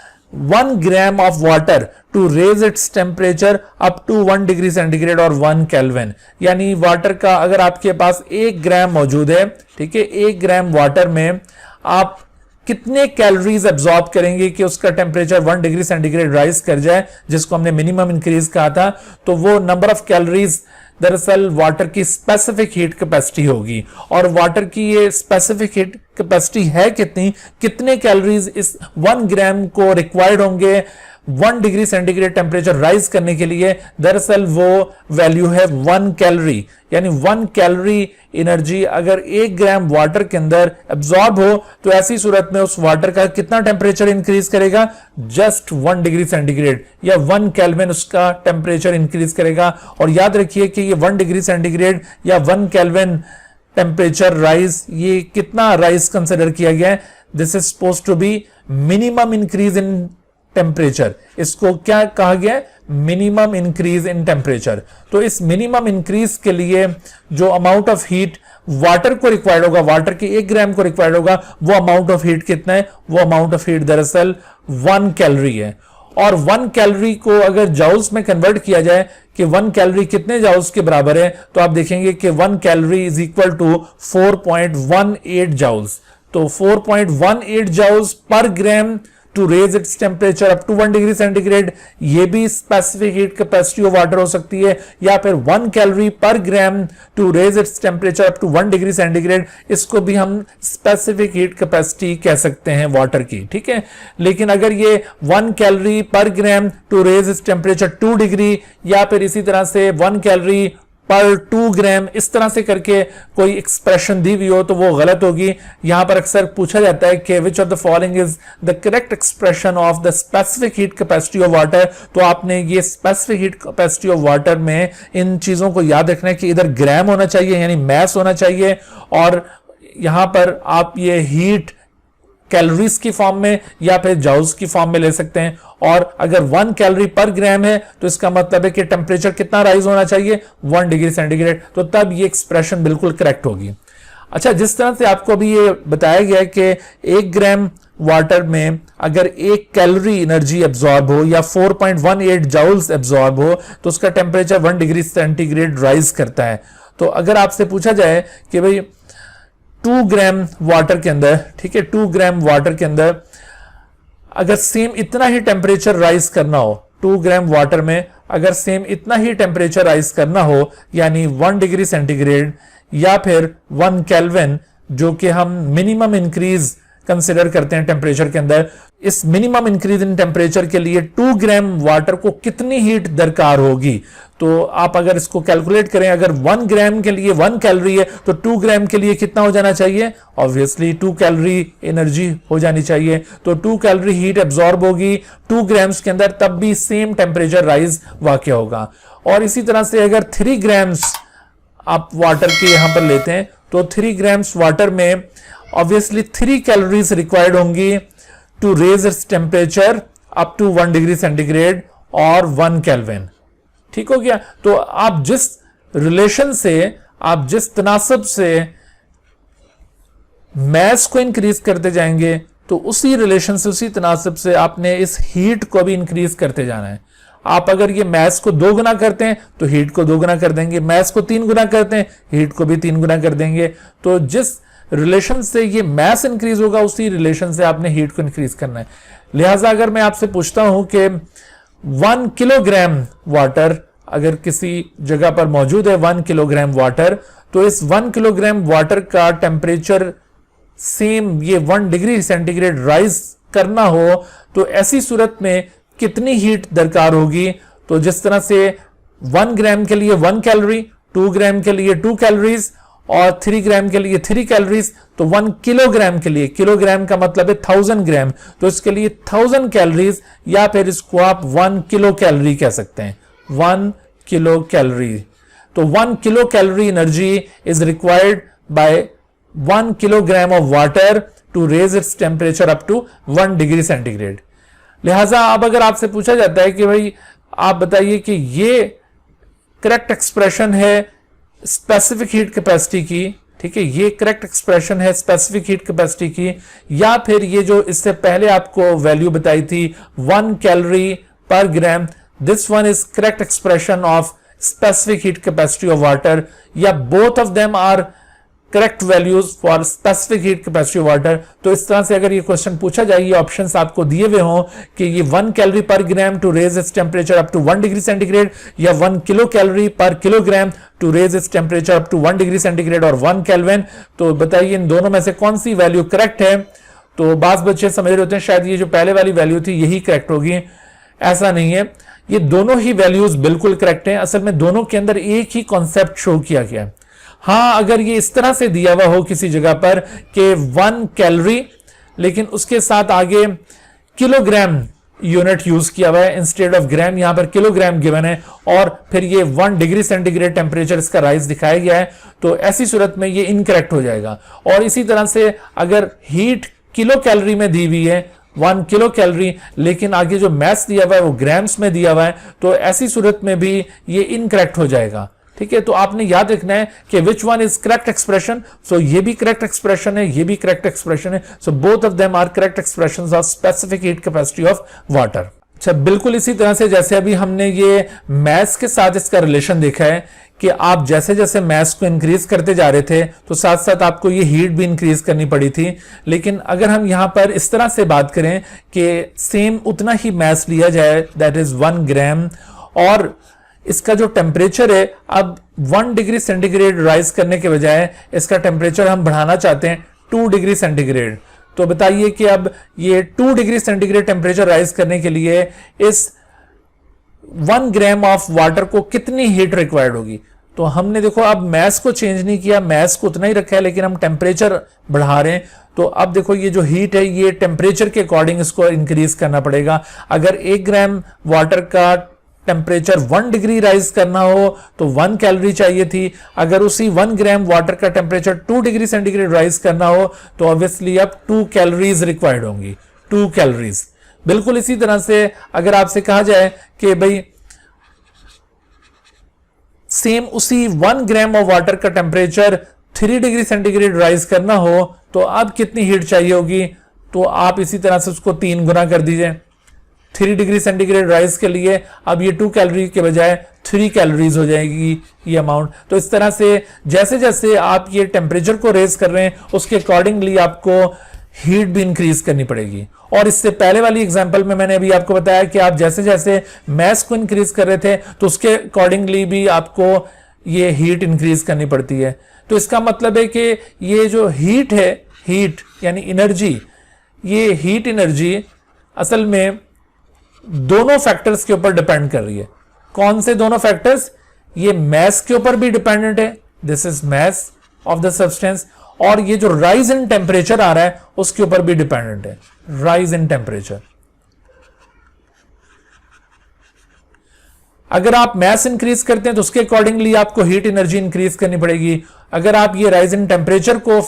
1 gram of water to raise its temperature up to 1 degree centigrade और 1 केल्विन। यानी वाटर का अगर आपके पास 1 ग्राम मौजूद है, ठीक है, 1 ग्राम वाटर में आप कितने कैलोरीज एब्जॉर्ब करेंगे कि उसका टेम्परेचर 1 डिग्री सेंटीग्रेड राइज कर जाए, जिसको हमने मिनिमम इंक्रीज कहा था, तो वो नंबर ऑफ कैलोरीज दरअसल वाटर की स्पेसिफिक हीट कैपेसिटी होगी। और वाटर की ये स्पेसिफिक हीट कैपेसिटी है कितने कैलोरीज इस 1 ग्राम को रिक्वायर्ड होंगे 1 डिग्री सेंटीग्रेड टेम्परेचर राइज करने के लिए, दरअसल वो वैल्यू है 1 कैलोरी। यानी 1 कैलोरी एनर्जी अगर 1 ग्राम वाटर के अंदर एब्जॉर्ब हो, तो ऐसी सूरत में उस वाटर का कितना टेम्परेचर इंक्रीज करेगा, जस्ट 1 डिग्री सेंटीग्रेड या 1 केल्विन उसका टेम्परेचर इंक्रीज करेगा। और याद रखिए कि ये 1 डिग्री सेंटीग्रेड या 1 केल्विन टेम्परेचर राइज, ये कितना राइज कंसिडर किया गया है, this is supposed to be minimum increase in temperature. इसको क्या कहा गया है, मिनिमम इंक्रीज इन टेम्परेचर। तो इस मिनिमम इंक्रीज के लिए जो अमाउंट ऑफ हीट वाटर को रिक्वायर्ड होगा, वाटर के 1 ग्राम को रिक्वायर्ड होगा, वो अमाउंट ऑफ हीट कितना है, वो अमाउंट ऑफ हीट दरअसल 1 कैलोरी है। और 1 कैलोरी को अगर जाउल्स में कन्वर्ट किया जाए कि 1 कैलोरी कितने जाउल्स के बराबर है, तो आप देखेंगे कि 1 calorie is equal to 4.18 joules. तो 4.18 joules per gram to raise its temperature up to 1 degree centigrade, ये भी specific heat capacity of water हो सकती है। या फिर 1 calorie per gram to raise its temperature up to 1 degree centigrade, इसको भी हम स्पेसिफिक हीट कैपेसिटी कह सकते हैं वाटर की, ठीक है। लेकिन अगर ये 1 calorie per gram to raise its temperature 2 degree, या फिर इसी तरह से 1 कैलोरी पर 2 ग्राम, इस तरह से करके कोई एक्सप्रेशन दी हुई हो, तो वो गलत होगी। यहां पर अक्सर पूछा जाता है कि which of the following is the correct expression of the specific heat capacity of water. तो आपने ये specific heat capacity of water में इन चीजों को याद रखना है कि इधर ग्राम होना चाहिए यानी मैस होना चाहिए, और यहां पर आप ये हीट कैलोरीज की फॉर्म में या फिर जाउल्स की फॉर्म में ले सकते हैं। और अगर 1 कैलोरी पर ग्राम है तो इसका मतलब है कि टेम्परेचर कितना राइज होना चाहिए, 1 डिग्री सेंटीग्रेड, तो तब ये एक्सप्रेशन बिल्कुल करेक्ट होगी। अच्छा, जिस तरह से आपको अभी ये बताया गया है कि 1 ग्राम वाटर में अगर 1 कैलोरी एनर्जी एब्जॉर्ब हो या 4.18 जाउल्स एब्जॉर्ब हो, तो उसका टेम्परेचर 1 डिग्री सेंटीग्रेड राइज करता है। तो अगर आपसे पूछा जाए कि भाई 2 ग्राम वाटर के अंदर, ठीक है, 2 ग्राम वाटर के अंदर अगर सेम इतना ही टेम्परेचर राइज करना हो, 2 ग्राम वाटर में अगर सेम इतना ही टेम्परेचर राइज करना हो, यानी 1 डिग्री सेंटीग्रेड या फिर 1 केल्विन, जो कि हम मिनिमम इंक्रीज कंसिडर करते हैं टेम्परेचर के अंदर, इस मिनिमम इंक्रीज इन टेम्परेचर के लिए 2 ग्राम वाटर को कितनी हीट दरकार होगी। तो आप अगर इसको कैलकुलेट करें, अगर 1 ग्राम के लिए 1 कैलोरी है तो 2 ग्राम के लिए कितना हो जाना चाहिए, ऑब्वियसली 2 कैलोरी एनर्जी हो जानी चाहिए। तो 2 कैलोरी हीट एब्जॉर्ब होगी 2 ग्राम्स के अंदर, तब भी सेम टेम्परेचर राइज वाक़ होगा। और इसी तरह से अगर 3 ग्राम्स आप वाटर के यहां पर लेते हैं तो 3 ग्राम्स वाटर में ऑब्वियसली 3 कैलोरीज रिक्वायर्ड होंगी to raise its temperature up to 1 degree centigrade और 1 केल्विन। ठीक हो गया। तो आप जिस रिलेशन से, आप जिस तनासब से मैस को इंक्रीज करते जाएंगे तो उसी रिलेशन से, उसी तनासब से आपने इस हीट को भी इंक्रीज करते जाना है। आप अगर ये मैस को 2 गुना करते हैं तो हीट को 2 गुना कर देंगे, मैस को 3 गुना करते हैं हीट को भी 3 गुना कर देंगे। तो जिस रिलेशन से ये मैस इंक्रीज होगा उसी रिलेशन से आपने हीट को इंक्रीज करना है। लिहाजा अगर मैं आपसे पूछता हूं कि 1 किलोग्राम वाटर अगर किसी जगह पर मौजूद है, 1 किलोग्राम वाटर, तो इस 1 किलोग्राम वाटर का टेम्परेचर सेम ये 1 डिग्री सेंटीग्रेड राइज करना हो तो ऐसी सूरत में कितनी हीट दरकार होगी। तो जिस तरह से 1 ग्राम के लिए 1 कैलोरी, 2 ग्राम के लिए 2 कैलोरीज और 3 ग्राम के लिए 3 कैलोरीज, तो 1 किलोग्राम के लिए, किलोग्राम का मतलब है 1000 ग्राम, तो इसके लिए 1000 कैलोरीज, या फिर इसको आप 1 किलो कैलोरी कह सकते हैं, 1 किलो कैलोरी। तो 1 kilo calorie energy is required by 1 kilogram of water to raise its temperature up to 1 degree centigrade. लिहाजा अब अगर आपसे पूछा जाता है कि भाई आप बताइए कि ये करेक्ट एक्सप्रेशन है स्पेसिफिक हीट कैपेसिटी की, ठीक है, ये करेक्ट एक्सप्रेशन है स्पेसिफिक हीट कैपेसिटी की, या फिर ये जो इससे पहले आपको वैल्यू बताई थी 1 calorie per gram, this one is correct expression of specific heat capacity of water, या both of them are correct values for specific heat capacity of water. तो इस तरह से अगर ये क्वेश्चन पूछा जाए, ये ऑप्शंस आपको दिए हुए हों कि ये 1 calorie per gram to raise its temperature up to 1 degree centigrade, या 1 kilo calorie per kilogram to raise its temperature up to 1 degree centigrade और 1 केल्विन, तो बताइए इन दोनों में से कौन सी वैल्यू करेक्ट है। तो बास बच्चे समझ रहे होते हैं शायद ये जो पहले वाली वैल्यू थी यही करेक्ट होगी, ऐसा नहीं है, ये दोनों ही वैल्यूज बिल्कुल करेक्ट हैं। असल में दोनों के अंदर एक ही कॉन्सेप्ट शो किया गया है। हाँ, अगर ये इस तरह से दिया हुआ हो किसी जगह पर कि 1 कैलोरी लेकिन उसके साथ आगे किलोग्राम यूनिट यूज किया हुआ है इंस्टेड ऑफ ग्राम, यहां पर किलोग्राम गिवन है, और फिर ये 1 डिग्री सेंटीग्रेड टेम्परेचर इसका राइज दिखाया गया है, तो ऐसी सूरत में ये इनकरेक्ट हो जाएगा। और इसी तरह से अगर हीट किलो कैलोरी में दी हुई है 1 किलो कैलोरी, लेकिन आगे जो मैथ्स दिया हुआ है वो ग्राम्स में दिया हुआ है, तो ऐसी सूरत में भी ये इनकरेक्ट हो जाएगा। ठीक है, तो आपने याद रखना है कि which one is correct expression. So ये भी करेक्ट एक्सप्रेशन है, ये भी करेक्ट एक्सप्रेशन है, so both of them are correct expressions of specific heat capacity of water. अच्छा, बिल्कुल इसी तरह से जैसे अभी हमने ये मैथ्स के साथ इसका रिलेशन देखा है कि आप जैसे जैसे मैथ्स को इंक्रीज करते जा रहे थे तो साथ साथ आपको ये हीट भी इंक्रीज करनी पड़ी थी। लेकिन अगर हम यहां पर इस तरह से बात करें कि सेम उतना ही मैथ्स लिया जाए, दैट इज 1 ग्राम, और इसका जो टेम्परेचर है अब 1 डिग्री सेंटीग्रेड राइज करने के बजाय इसका टेम्परेचर हम बढ़ाना चाहते हैं 2 डिग्री सेंटीग्रेड, तो बताइए कि अब ये 2 डिग्री सेंटीग्रेड टेम्परेचर राइज करने के लिए इस 1 ग्राम ऑफ वाटर को कितनी हीट रिक्वायर्ड होगी। तो हमने देखो अब मैथ्स को चेंज नहीं किया, मैथ्स को उतना ही रखा है, लेकिन हम टेम्परेचर बढ़ा रहे हैं। तो अब देखो ये जो हीट है ये टेम्परेचर के अकॉर्डिंग इसको इंक्रीज करना पड़ेगा। अगर 1 ग्राम वाटर का टेम्परेचर 1 डिग्री राइज करना हो तो 1 कैलोरी चाहिए थी, अगर उसी 1 ग्राम वाटर का टेम्परेचर 2 डिग्री सेंटीग्रेड राइज करना हो तो ऑब्वियसली अब 2 कैलोरीज रिक्वायर्ड होंगी, 2 कैलोरीज। बिल्कुल इसी तरह से अगर आपसे कहा जाए कि भाई सेम उसी 1 ग्राम ऑफ वाटर का टेम्परेचर 3 डिग्री सेंटीग्रेड राइज करना हो तो अब कितनी हीट चाहिए होगी, तो आप इसी तरह से उसको 3 गुना कर दीजिए। 3 डिग्री सेंटीग्रेड राइज के लिए अब ये 2 कैलोरी के बजाय 3 कैलोरीज हो जाएगी ये अमाउंट। तो इस तरह से जैसे जैसे आप ये टेम्परेचर को रेज कर रहे हैं उसके अकॉर्डिंगली आपको हीट भी इंक्रीज करनी पड़ेगी। और इससे पहले वाली एग्जांपल में मैंने अभी आपको बताया कि आप जैसे जैसे मैथ्स को इंक्रीज कर रहे थे तो उसके अकॉर्डिंगली भी आपको ये हीट इंक्रीज करनी पड़ती है। तो इसका मतलब है कि ये जो हीट है, हीट यानी एनर्जी, ये हीट एनर्जी असल में दोनों फैक्टर्स के ऊपर डिपेंड कर रही है। कौन से दोनों फैक्टर्स? ये मैस के ऊपर भी डिपेंडेंट है, this is mass of the substance, और ये जो राइज इन टेम्परेचर आ रहा है उसके ऊपर भी डिपेंडेंट है, राइज इन टेम्परेचर। अगर आप मैस इंक्रीज करते हैं तो उसके अकॉर्डिंगली आपको हीट एनर्जी इंक्रीज करनी पड़ेगी। अगर आप ये राइज इन टेम्परेचर को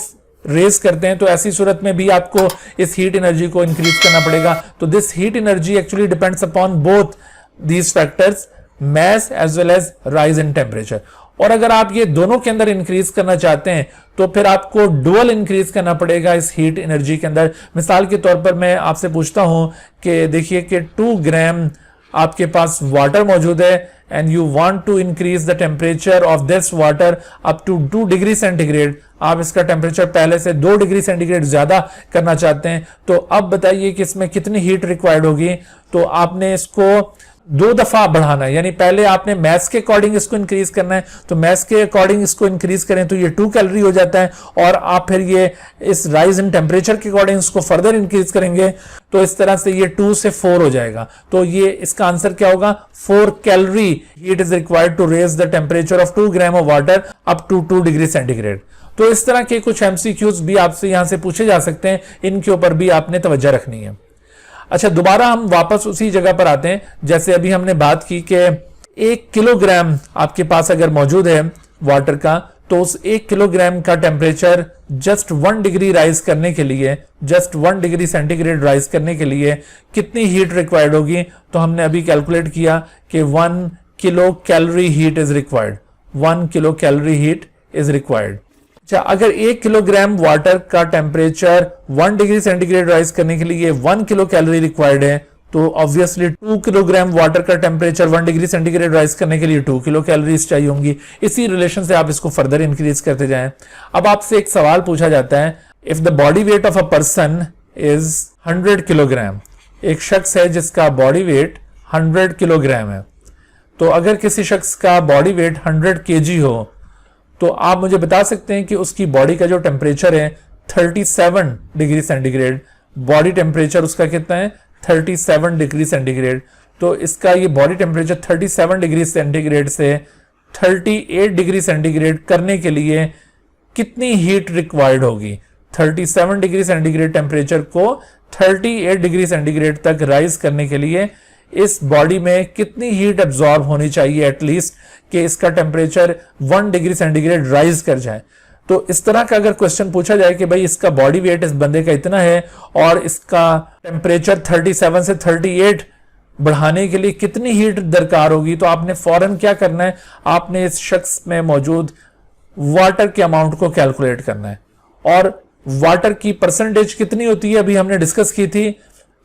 रेज करते हैं तो ऐसी सूरत में भी आपको इस हीट एनर्जी को इंक्रीज करना पड़ेगा। तो this heat energy actually depends upon both these factors, mass as well as rise in temperature. और अगर आप ये दोनों के अंदर इंक्रीज करना चाहते हैं तो फिर आपको डुअल इंक्रीज करना पड़ेगा इस हीट एनर्जी के अंदर। मिसाल के तौर पर मैं आपसे पूछता हूं कि देखिए कि 2 ग्राम आपके पास वाटर मौजूद है and you want to increase the temperature of this water up to 2 degree centigrade. आप इसका टेम्परेचर पहले से 2 डिग्री सेंटीग्रेड ज्यादा करना चाहते हैं, तो अब बताइए कि इसमें कितनी हीट रिक्वायर्ड होगी। तो आपने इसको 2 दफा बढ़ाना है, यानी पहले आपने मैस के अकॉर्डिंग इसको इंक्रीज करना है, तो मैस के अकॉर्डिंग इसको इंक्रीज करें तो ये 2 कैलोरी हो जाता है, और आप फिर ये इस राइज इन टेम्परेचर के अकॉर्डिंग इसको फर्दर इंक्रीज करेंगे तो इस तरह से ये 2 से 4 हो जाएगा। तो ये इसका आंसर क्या होगा? 4 calorie heat is required to raise the temperature of 2 gram of water up to 2 degree centigrade. तो इस तरह के कुछ एमसीक्यूज भी आपसे यहां से पूछे जा सकते हैं, इनके ऊपर भी आपने तवज्जो रखनी है। अच्छा, दोबारा हम वापस उसी जगह पर आते हैं जैसे अभी हमने बात की कि 1 किलोग्राम आपके पास अगर मौजूद है वाटर का, तो उस 1 किलोग्राम का टेम्परेचर जस्ट 1 डिग्री राइज करने के लिए, जस्ट 1 डिग्री सेंटीग्रेड राइज करने के लिए कितनी हीट रिक्वायर्ड होगी? तो हमने अभी कैलकुलेट किया कि 1 kilo calorie heat is required, 1 kilo calorie heat is required. अच्छा, अगर 1 किलोग्राम वाटर का टेम्परेचर 1 डिग्री सेंटीग्रेड राइज करने के लिए 1 किलो कैलोरी रिक्वायर्ड है, तो ऑब्वियसली 2 किलोग्राम वाटर का टेम्परेचर 1 डिग्री सेंटीग्रेड राइज करने के लिए 2 किलो कैलोरीज चाहिए होंगी। इसी रिलेशन से आप इसको फर्दर इंक्रीज करते जाएं। अब आपसे एक सवाल पूछा जाता है, if the body weight of a person is 100 kilogram, एक शख्स है जिसका बॉडी वेट 100 किलोग्राम है, तो अगर किसी शख्स का बॉडी वेट 100 केजी हो तो आप मुझे बता सकते हैं कि उसकी बॉडी का जो टेम्परेचर है 37 डिग्री सेंटीग्रेड, बॉडी टेम्परेचर उसका कितना है? 37 डिग्री सेंटीग्रेड। तो इसका ये बॉडी टेम्परेचर 37 डिग्री सेंटीग्रेड से 38 डिग्री सेंटीग्रेड करने के लिए कितनी हीट रिक्वायर्ड होगी? 37 डिग्री सेंटीग्रेड टेम्परेचर को 38 डिग्री सेंटीग्रेड तक राइज करने के लिए इस बॉडी में कितनी हीट एब्जॉर्ब होनी चाहिए एटलीस्ट कि इसका टेम्परेचर 1 डिग्री सेंटीग्रेड राइज कर जाए। तो इस तरह का अगर क्वेश्चन पूछा जाए कि भाई इसका बॉडी वेट इस बंदे का इतना है और इसका टेम्परेचर 37 से 38 बढ़ाने के लिए कितनी हीट दरकार होगी, तो आपने फौरन क्या करना है? आपने इस शख्स में मौजूद वाटर के अमाउंट को कैलकुलेट करना है, और वाटर की परसेंटेज कितनी होती है अभी हमने डिस्कस की थी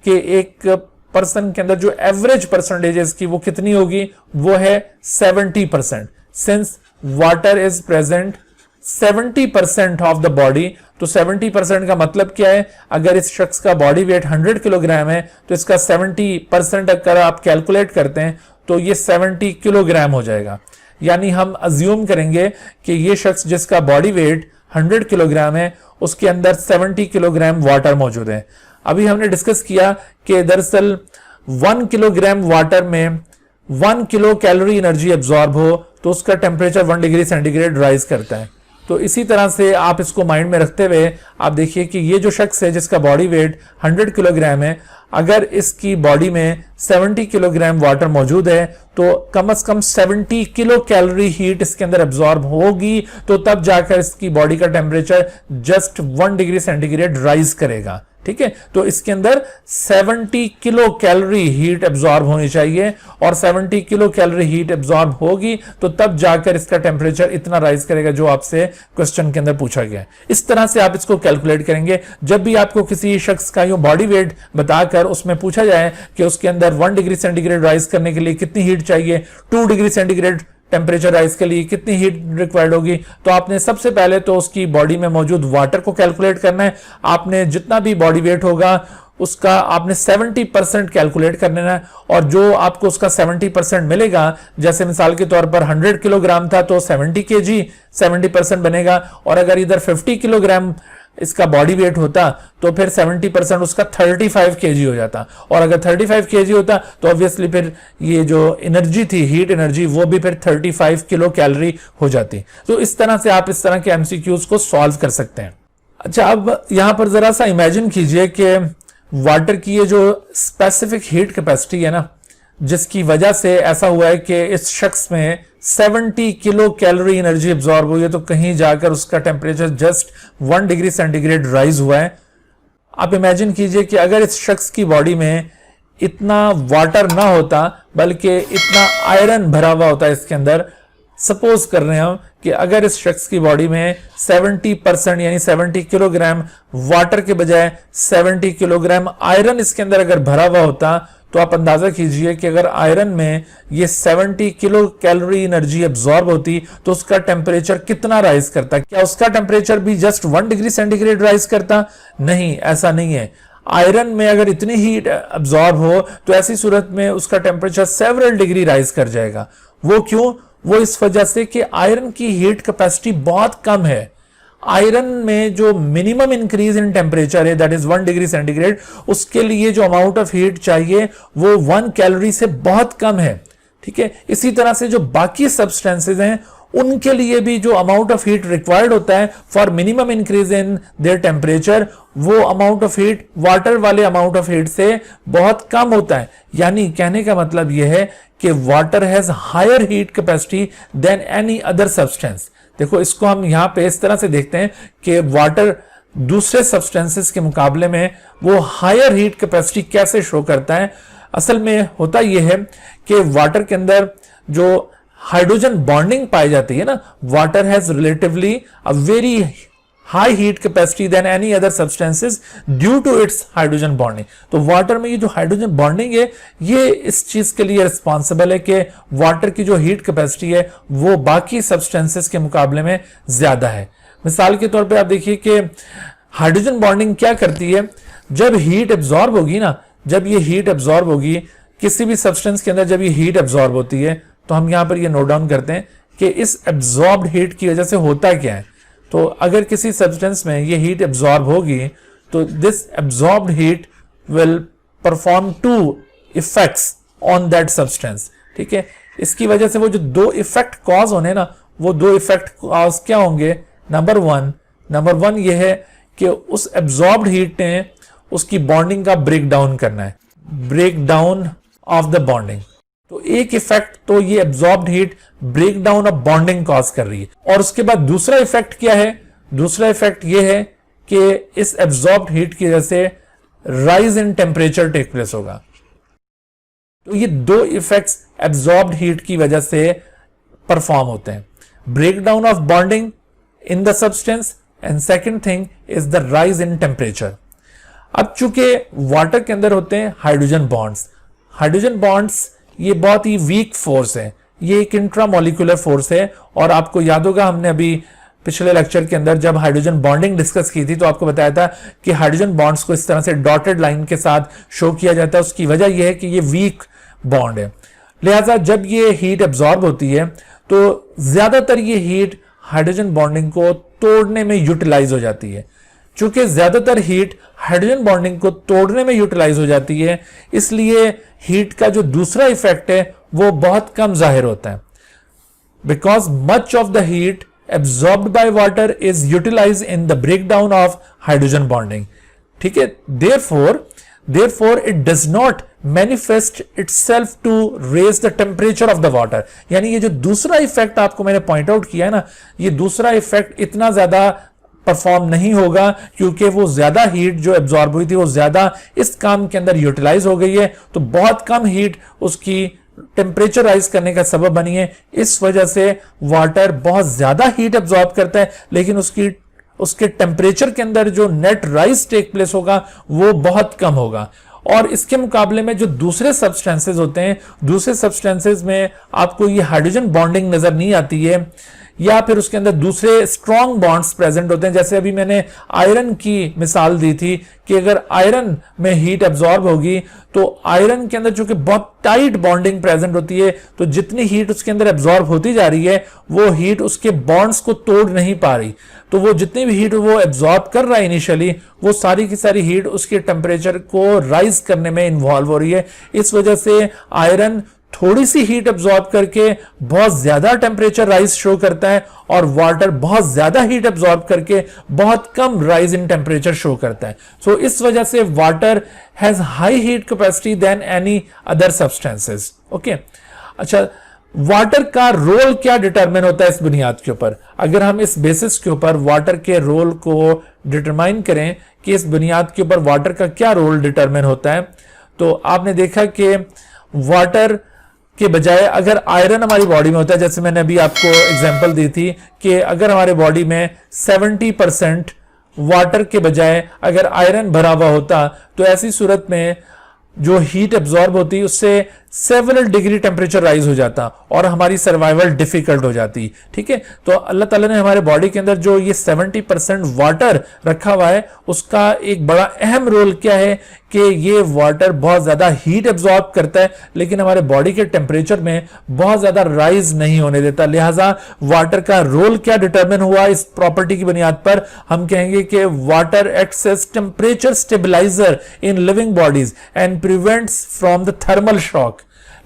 कि एक पर्सन के अंदर जो एवरेज परसेंटेज है इसकी वो कितनी होगी? वो है 70%। Since water is present 70% of the body, तो 70% का मतलब क्या है? अगर इस शख्स का बॉडी वेट 100 किलोग्राम है तो इसका 70% अगर आप कैलकुलेट करते हैं तो ये 70 किलोग्राम हो जाएगा। यानी हम अज्यूम करेंगे कि ये शख्स जिसका बॉडी वेट 100 किलोग्राम है उसके अंदर 70 किलोग्राम वाटर मौजूद है। अभी हमने डिस्कस किया कि दरअसल 1 किलोग्राम वाटर में 1 किलो कैलोरी एनर्जी एब्जॉर्ब हो तो उसका टेम्परेचर 1 डिग्री सेंटीग्रेड राइज करता है। तो इसी तरह से आप इसको माइंड में रखते हुए आप देखिए कि ये जो शख्स है जिसका बॉडी वेट 100 किलोग्राम है, अगर इसकी बॉडी में 70 किलोग्राम वाटर मौजूद है तो कम से कम 70 किलो कैलोरी हीट इसके अंदर एब्जॉर्ब होगी, तो तब जाकर इसकी बॉडी का temperature just 1 degree centigrade rise करेगा। ठीक है, तो इसके अंदर 70 किलो कैलोरी हीट एब्जॉर्ब होनी चाहिए, और 70 किलो कैलोरी हीट एब्जॉर्ब होगी तो तब जाकर इसका टेम्परेचर इतना राइज करेगा जो आपसे क्वेश्चन के अंदर पूछा गया है। इस तरह से आप इसको कैलकुलेट करेंगे। जब भी आपको किसी शख्स का यूं बॉडी वेट बताकर उसमें पूछा जाए कि उसके अंदर 1 डिग्री सेंटीग्रेड राइज करने के लिए कितनी हीट चाहिए, 2 डिग्री सेंटीग्रेड टेम्परेचर राइज के लिए कितनी हीट रिक्वायर्ड होगी, तो आपने सबसे पहले तो उसकी बॉडी में मौजूद वाटर को कैलकुलेट करना है। आपने जितना भी बॉडी वेट होगा उसका आपने 70% कैलकुलेट करना है, और जो आपको उसका 70% मिलेगा, जैसे मिसाल के तौर पर 100 किलोग्राम था तो 70 kg 70% बनेगा, और अगर इधर 50 किलोग्राम इसका बॉडी वेट होता तो फिर 70% उसका 35 kg हो जाता, और अगर 35 kg होता तो ऑब्वियसली फिर ये जो एनर्जी थी, हीट एनर्जी, वो भी फिर 35 किलो कैलोरी हो जाती। तो इस तरह से आप इस तरह के एमसीक्यूज को सॉल्व कर सकते हैं। अच्छा, अब यहां पर जरा सा इमेजिन कीजिए कि वाटर की ये जो स्पेसिफिक हीट कैपेसिटी है ना, जिसकी वजह से ऐसा हुआ है कि इस शख्स में 70 किलो कैलोरी एनर्जी एब्जॉर्ब हुई है, तो कहीं जाकर उसका temperature just 1 degree centigrade rise हुआ है। आप इमेजिन कीजिए कि अगर इस शख्स की बॉडी में इतना वाटर ना होता बल्कि इतना आयरन भरा हुआ होता इसके अंदर। सपोज कर रहे हैं हम कि अगर इस शख्स की बॉडी में 70% यानी 70 किलोग्राम वाटर के बजाय 70 किलोग्राम आयरन इसके अंदर अगर भरा हुआ होता, तो आप अंदाजा कीजिए कि अगर आयरन में ये 70 किलो कैलोरी एनर्जी एब्जॉर्ब होती तो उसका टेम्परेचर कितना राइज करता? क्या उसका टेम्परेचर भी जस्ट 1 डिग्री सेंटीग्रेड राइज करता? नहीं, ऐसा नहीं है। आयरन में अगर इतनी हीट एब्जॉर्ब हो तो ऐसी सूरत में उसका टेम्परेचर सेवरल डिग्री राइज कर जाएगा। वो क्यों? वो इस वजह से कि आयरन की हीट कैपेसिटी बहुत कम है। आयरन में जो मिनिमम इंक्रीज इन टेम्परेचर है, दैट इज 1 डिग्री सेंटीग्रेड, उसके लिए जो अमाउंट ऑफ हीट चाहिए वो 1 कैलोरी से बहुत कम है। ठीक है, इसी तरह से जो बाकी सब्सटेंसेज हैं उनके लिए भी जो अमाउंट ऑफ हीट रिक्वायर्ड होता है for minimum increase in their temperature, वो अमाउंट ऑफ हीट वाटर वाले अमाउंट ऑफ हीट से बहुत कम होता है। यानी कहने का मतलब यह है कि water has higher heat capacity than any other substance. देखो, इसको हम यहां पे इस तरह से देखते हैं कि वाटर दूसरे सब्सटेंसेस के मुकाबले में वो हायर हीट कैपेसिटी कैसे शो करता है। असल में होता यह है कि वाटर के अंदर जो हाइड्रोजन बॉन्डिंग पाई जाती है ना, water has relatively a very high heat capacity than any other substances due to its hydrogen bonding. तो वाटर में ये जो हाइड्रोजन बॉन्डिंग है, ये इस चीज के लिए रिस्पॉन्सिबल है कि वाटर की जो हीट कैपेसिटी है वो बाकी सब्सटेंसेस के मुकाबले में ज्यादा है। मिसाल के तौर पे आप देखिए कि हाइड्रोजन बॉन्डिंग क्या करती है, जब हीट एब्जॉर्ब होगी ना, जब ये हीट एब्जॉर्ब होगी किसी भी सब्सटेंस के अंदर, जब ये हीट एब्जॉर्ब होती है, तो हम यहां पर ये नोट डाउन करते हैं कि इस एब्जॉर्ब्ड हीट की वजह से होता क्या है। तो अगर किसी सब्सटेंस में ये हीट एब्जॉर्ब होगी तो this absorbed heat will perform 2 effects on that substance. ठीक है, इसकी वजह से वो जो 2 इफेक्ट कॉज होने ना, वो 2 इफेक्ट कॉज क्या होंगे? नंबर वन ये है कि उस एब्जॉर्ब्ड हीट ने उसकी बॉन्डिंग का ब्रेक डाउन करना है, break down of the bonding. तो एक इफेक्ट तो ये absorbed heat break down of bonding cause कर रही है। और उसके बाद दूसरा इफेक्ट क्या है? दूसरा इफेक्ट ये है कि इस एब्जॉर्ब्ड हीट की वजह से rise in temperature take place होगा। तो ये 2 इफेक्ट्स एब्जॉर्ब्ड हीट की वजह से परफॉर्म होते हैं, break down of bonding in the substance and second thing is the rise in temperature. अब चूंकि वाटर के अंदर होते हैं हाइड्रोजन बॉन्ड्स, हाइड्रोजन बॉन्ड्स ये बहुत ही वीक फोर्स है, ये एक इंट्रामोलिकुलर फोर्स है। और आपको याद होगा हमने अभी पिछले लेक्चर के अंदर जब हाइड्रोजन बॉन्डिंग डिस्कस की थी तो आपको बताया था कि हाइड्रोजन बॉन्ड्स को इस तरह से डॉटेड लाइन के साथ शो किया जाता है। उसकी वजह यह है कि ये वीक बॉन्ड है, लिहाजा जब ये हीट एब्जॉर्ब होती है तो ज्यादातर ये हीट हाइड्रोजन बॉन्डिंग को तोड़ने में यूटिलाइज हो जाती है। चूंकि ज्यादातर हीट हाइड्रोजन बॉन्डिंग को तोड़ने में यूटिलाइज हो जाती है, इसलिए हीट का जो दूसरा इफेक्ट है वो बहुत कम जाहिर होता है। Because much of the heat absorbed by water is utilise in the breakdown of hydrogen bonding. ठीक है, therefore it does not manifest itself to raise the temperature of the water. यानी ये जो दूसरा इफेक्ट आपको मैंने पॉइंट आउट किया है ना, ये दूसरा इफेक्ट इतना ज्यादा परफॉर्म नहीं होगा क्योंकि वो ज्यादा हीट जो एब्जॉर्ब हुई थी वो ज्यादा इस काम के अंदर यूटिलाइज हो गई है, तो बहुत कम हीट उसकी टेम्परेचर राइज करने का सबब बनी है। इस वजह से वाटर बहुत ज्यादा हीट एब्जॉर्ब करता है, लेकिन उसके टेम्परेचर के अंदर जो नेट राइज टेक प्लेस होगा वो बहुत कम होगा। और इसके मुकाबले में जो दूसरे सब्सटेंसेस होते हैं, दूसरे सब्सटेंसेस में आपको ये हाइड्रोजन बॉन्डिंग नजर नहीं आती है, या फिर उसके अंदर दूसरे स्ट्रॉन्ग बॉन्ड्स प्रेजेंट होते हैं। जैसे अभी मैंने आयरन की मिसाल दी थी कि अगर आयरन में हीट एब्जॉर्ब होगी तो आयरन के अंदर चूंकि बहुत टाइट बॉन्डिंग प्रेजेंट होती है, तो जितनी हीट उसके अंदर एब्जॉर्ब होती जा रही है वो हीट उसके बॉन्ड्स को तोड़ नहीं पा रही। तो वो जितनी भी हीट वो एब्जॉर्ब कर रहा है इनिशियली, वो सारी की सारी हीट उसके टेम्परेचर को राइज करने में इन्वॉल्व हो रही है। इस वजह से आयरन थोड़ी सी हीट एब्जॉर्ब करके बहुत ज्यादा टेम्परेचर राइज शो करता है और वाटर बहुत ज्यादा हीट एब्जॉर्ब करके बहुत कम राइज इन टेम्परेचर शो करता है। सो इस वजह से water has high heat capacity than any other substances. Okay, अच्छा, वाटर का रोल क्या डिटरमिन होता है इस बुनियाद के ऊपर? अगर हम इस बेसिस के ऊपर वाटर के रोल को डिटरमाइन करें कि इस बुनियाद के ऊपर वाटर का क्या रोल डिटरमिन होता है, तो आपने देखा कि वाटर के बजाय अगर आयरन हमारी बॉडी में होता है, जैसे मैंने अभी आपको एग्जांपल दी थी कि अगर हमारे बॉडी में 70% वाटर के बजाय अगर आयरन भरा हुआ होता, तो ऐसी सूरत में जो हीट एब्जॉर्ब होती उससे सेवरल डिग्री टेम्परेचर राइज हो जाता और हमारी सर्वाइवल डिफिकल्ट हो जाती। ठीक है, तो अल्लाह ताला ने हमारे बॉडी के अंदर जो ये 70% वाटर रखा हुआ है, उसका एक बड़ा अहम रोल क्या है कि ये वाटर बहुत ज्यादा हीट एब्जॉर्ब करता है लेकिन हमारे बॉडी के टेम्परेचर में बहुत ज्यादा राइज नहीं होने देता। लिहाजा वाटर का रोल क्या डिटरमिन हुआ इस प्रॉपर्टी की बुनियाद पर, हम कहेंगे कि water acts as temperature stabiliser in living bodies and prevents from the thermal shock.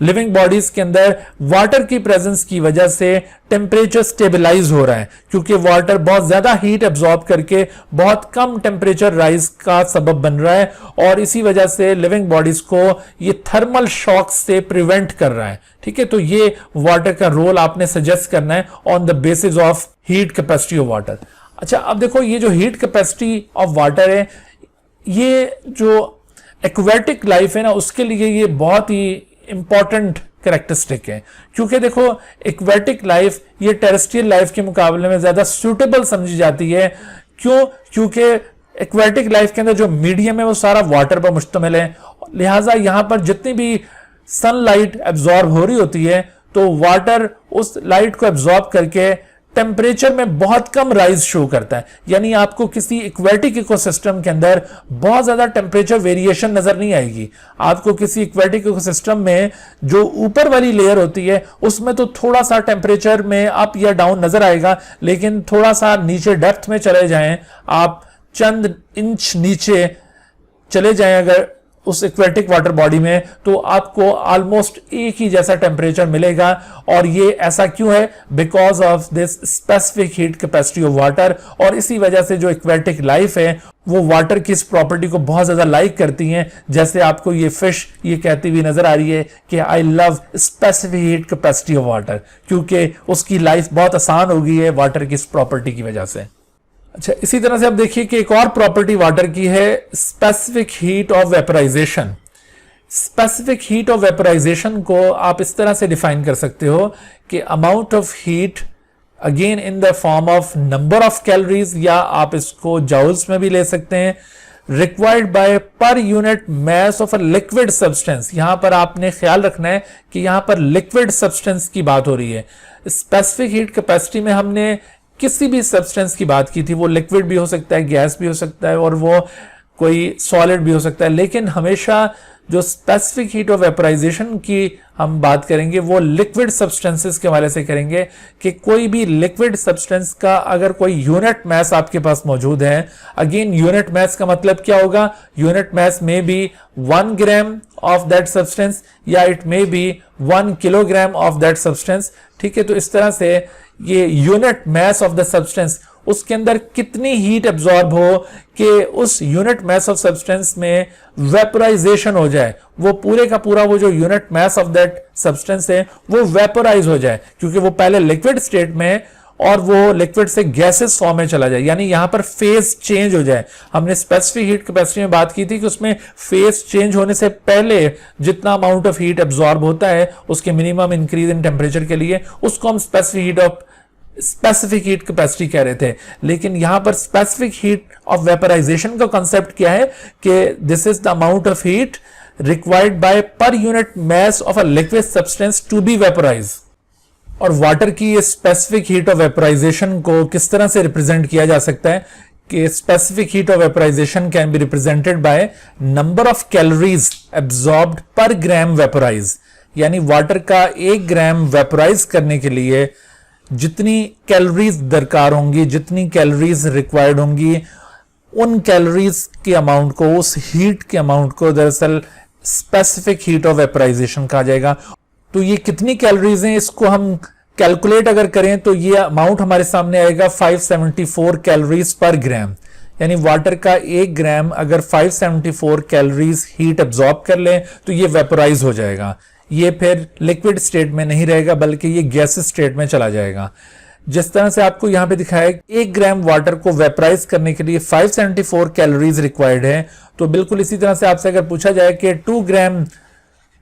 Living bodies के अंदर वाटर की प्रेजेंस की वजह से टेम्परेचर स्टेबलाइज हो रहा है, क्योंकि वाटर बहुत ज्यादा हीट एब्जॉर्ब करके बहुत कम टेम्परेचर राइज का सबब बन रहा है और इसी वजह से लिविंग बॉडीज को ये थर्मल शॉक से प्रिवेंट कर रहा है। ठीक है, तो ये वाटर का रोल आपने सजेस्ट करना है on the basis of heat capacity of water. अच्छा, अब देखो ये जो हीट कैपेसिटी ऑफ वाटर है, ये जो एक्वेटिक लाइफ है ना, उसके लिए ये बहुत ही इंपॉर्टेंट कैरेक्टरिस्टिक है, क्योंकि देखो एक्वेटिक लाइफ ये टेरेस्ट्रियल लाइफ के मुकाबले में ज्यादा सूटेबल समझी जाती है। क्यों? क्योंकि एक्वेटिक लाइफ के अंदर जो मीडियम है वो सारा वाटर पर मुश्तमिल है, लिहाजा यहां पर जितनी भी सनलाइट एब्जॉर्ब हो रही होती है तो वाटर उस लाइट को एब्जॉर्ब करके टेम्परेचर में बहुत कम राइज शो करता है। यानी आपको किसी इक्वेटिक इकोसिस्टम के अंदर बहुत ज्यादा टेम्परेचर वेरिएशन नजर नहीं आएगी। आपको किसी इक्वेटिक इकोसिस्टम में जो ऊपर वाली लेयर होती है उसमें तो थोड़ा सा टेम्परेचर में अप या डाउन नजर आएगा, लेकिन थोड़ा सा नीचे डेप्थ में चले जाएं, आप चंद इंच नीचे चले जाएं अगर उस एक्वेटिक वाटर बॉडी में, तो आपको ऑलमोस्ट एक ही जैसा टेम्परेचर मिलेगा। और ये ऐसा क्यों है? Because of this specific heat capacity of water. और इसी वजह से जो एक्वेटिक लाइफ है वो वाटर की इस प्रॉपर्टी को बहुत ज्यादा लाइक करती हैं। जैसे आपको ये फिश ये कहती हुई नजर आ रही है कि I love specific heat capacity of water, क्योंकि उसकी लाइफ बहुत आसान हो गई है वाटर की इस प्रॉपर्टी की वजह से। अच्छा, इसी तरह से आप देखिए कि एक और प्रॉपर्टी वाटर की है specific heat of vaporisation. Specific heat of vaporisation को आप इस तरह से डिफाइन कर सकते हो कि amount of heat again in the form of number of calories, या आप इसको जाउल्स में भी ले सकते हैं, required by per unit mass of a liquid substance. यहां पर आपने ख्याल रखना है कि यहां पर लिक्विड सब्सटेंस की बात हो रही है। स्पेसिफिक हीट कैपेसिटी में हमने किसी भी सब्सटेंस की बात की थी, वो लिक्विड भी हो सकता है, गैस भी हो सकता है और वो कोई सॉलिड भी हो सकता है, लेकिन हमेशा जो स्पेसिफिक हीट ऑफ वेपराइजेशन की हम बात करेंगे वो लिक्विड सब्सटेंसेस के हवाले से करेंगे कि कोई भी लिक्विड सब्सटेंस का अगर कोई यूनिट मास आपके पास मौजूद है, अगेन यूनिट मास का मतलब क्या होगा? यूनिट मास में be 1 gram of that substance या it may be 1 kilogram of that substance. ठीक है, तो इस तरह से ये unit mass of the substance, उसके अंदर कितनी हीट एब्जॉर्ब हो कि उस यूनिट मास ऑफ सब्सटेंस में वेपराइजेशन हो जाए, वो पूरे का पूरा वो जो unit mass of that substance है वो वेपराइज हो जाए, क्योंकि वो पहले लिक्विड स्टेट में और वो लिक्विड से गैसेस फॉर्म में चला जाए, यानी यहां पर फेज चेंज हो जाए। हमने स्पेसिफिक हीट कैपेसिटी में बात की थी कि उसमें फेज चेंज होने से पहले जितना अमाउंट ऑफ हीट एब्जॉर्ब होता है उसके मिनिमम इंक्रीज इन टेम्परेचर के लिए, उसको हम स्पेसिफिक हीट कैपेसिटी कह रहे थे। लेकिन यहां पर स्पेसिफिक हीट ऑफ वेपराइजेशन का कांसेप्ट क्या है कि this is the amount of heat required by per unit mass of a liquid substance to be vaporise. और वाटर की ये स्पेसिफिक हीट ऑफ वेपराइजेशन को किस तरह से रिप्रेजेंट किया जा सकता है कि specific heat of vaporisation can be represented by number of calories absorbed per gram vaporise, यानी वाटर का 1 ग्राम वेपोराइज करने के लिए जितनी कैलोरीज दरकार होंगी, जितनी कैलोरीज रिक्वायर्ड होंगी, उन कैलोरीज के अमाउंट को, उस हीट के अमाउंट को दरअसल स्पेसिफिक हीट ऑफ वेपराइजेशन कहा जाएगा। तो ये कितनी कैलोरीज हैं, इसको हम कैलकुलेट अगर करें तो ये अमाउंट हमारे सामने आएगा 574 कैलोरीज पर ग्राम, यानी वाटर का 1 ग्राम अगर 574 कैलोरीज हीट एब्जॉर्ब कर ले तो ये वेपोराइज हो जाएगा। ये फिर लिक्विड स्टेट में नहीं रहेगा बल्कि ये गैसेस स्टेट में चला जाएगा। जिस तरह से आपको यहां पे दिखाया है 1 ग्राम वाटर को वेपराइज करने के लिए 574 कैलोरीज रिक्वायर्ड है, तो बिल्कुल इसी तरह से आपसे अगर पूछा जाए कि 2 ग्राम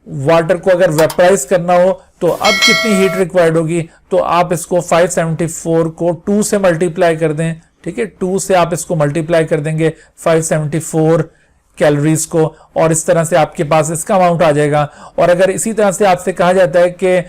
वाटर को अगर वेपराइज करना हो तो अब कितनी हीट रिक्वायर्ड होगी, तो आप इसको 574 को 2 से मल्टीप्लाई कर दें। ठीक है, 2 से आप इसको मल्टीप्लाई कर देंगे 574 कैलोरीज को, और इस तरह से आपके पास इसका अमाउंट आ जाएगा। और अगर इसी तरह से आपसे कहा जाता है कि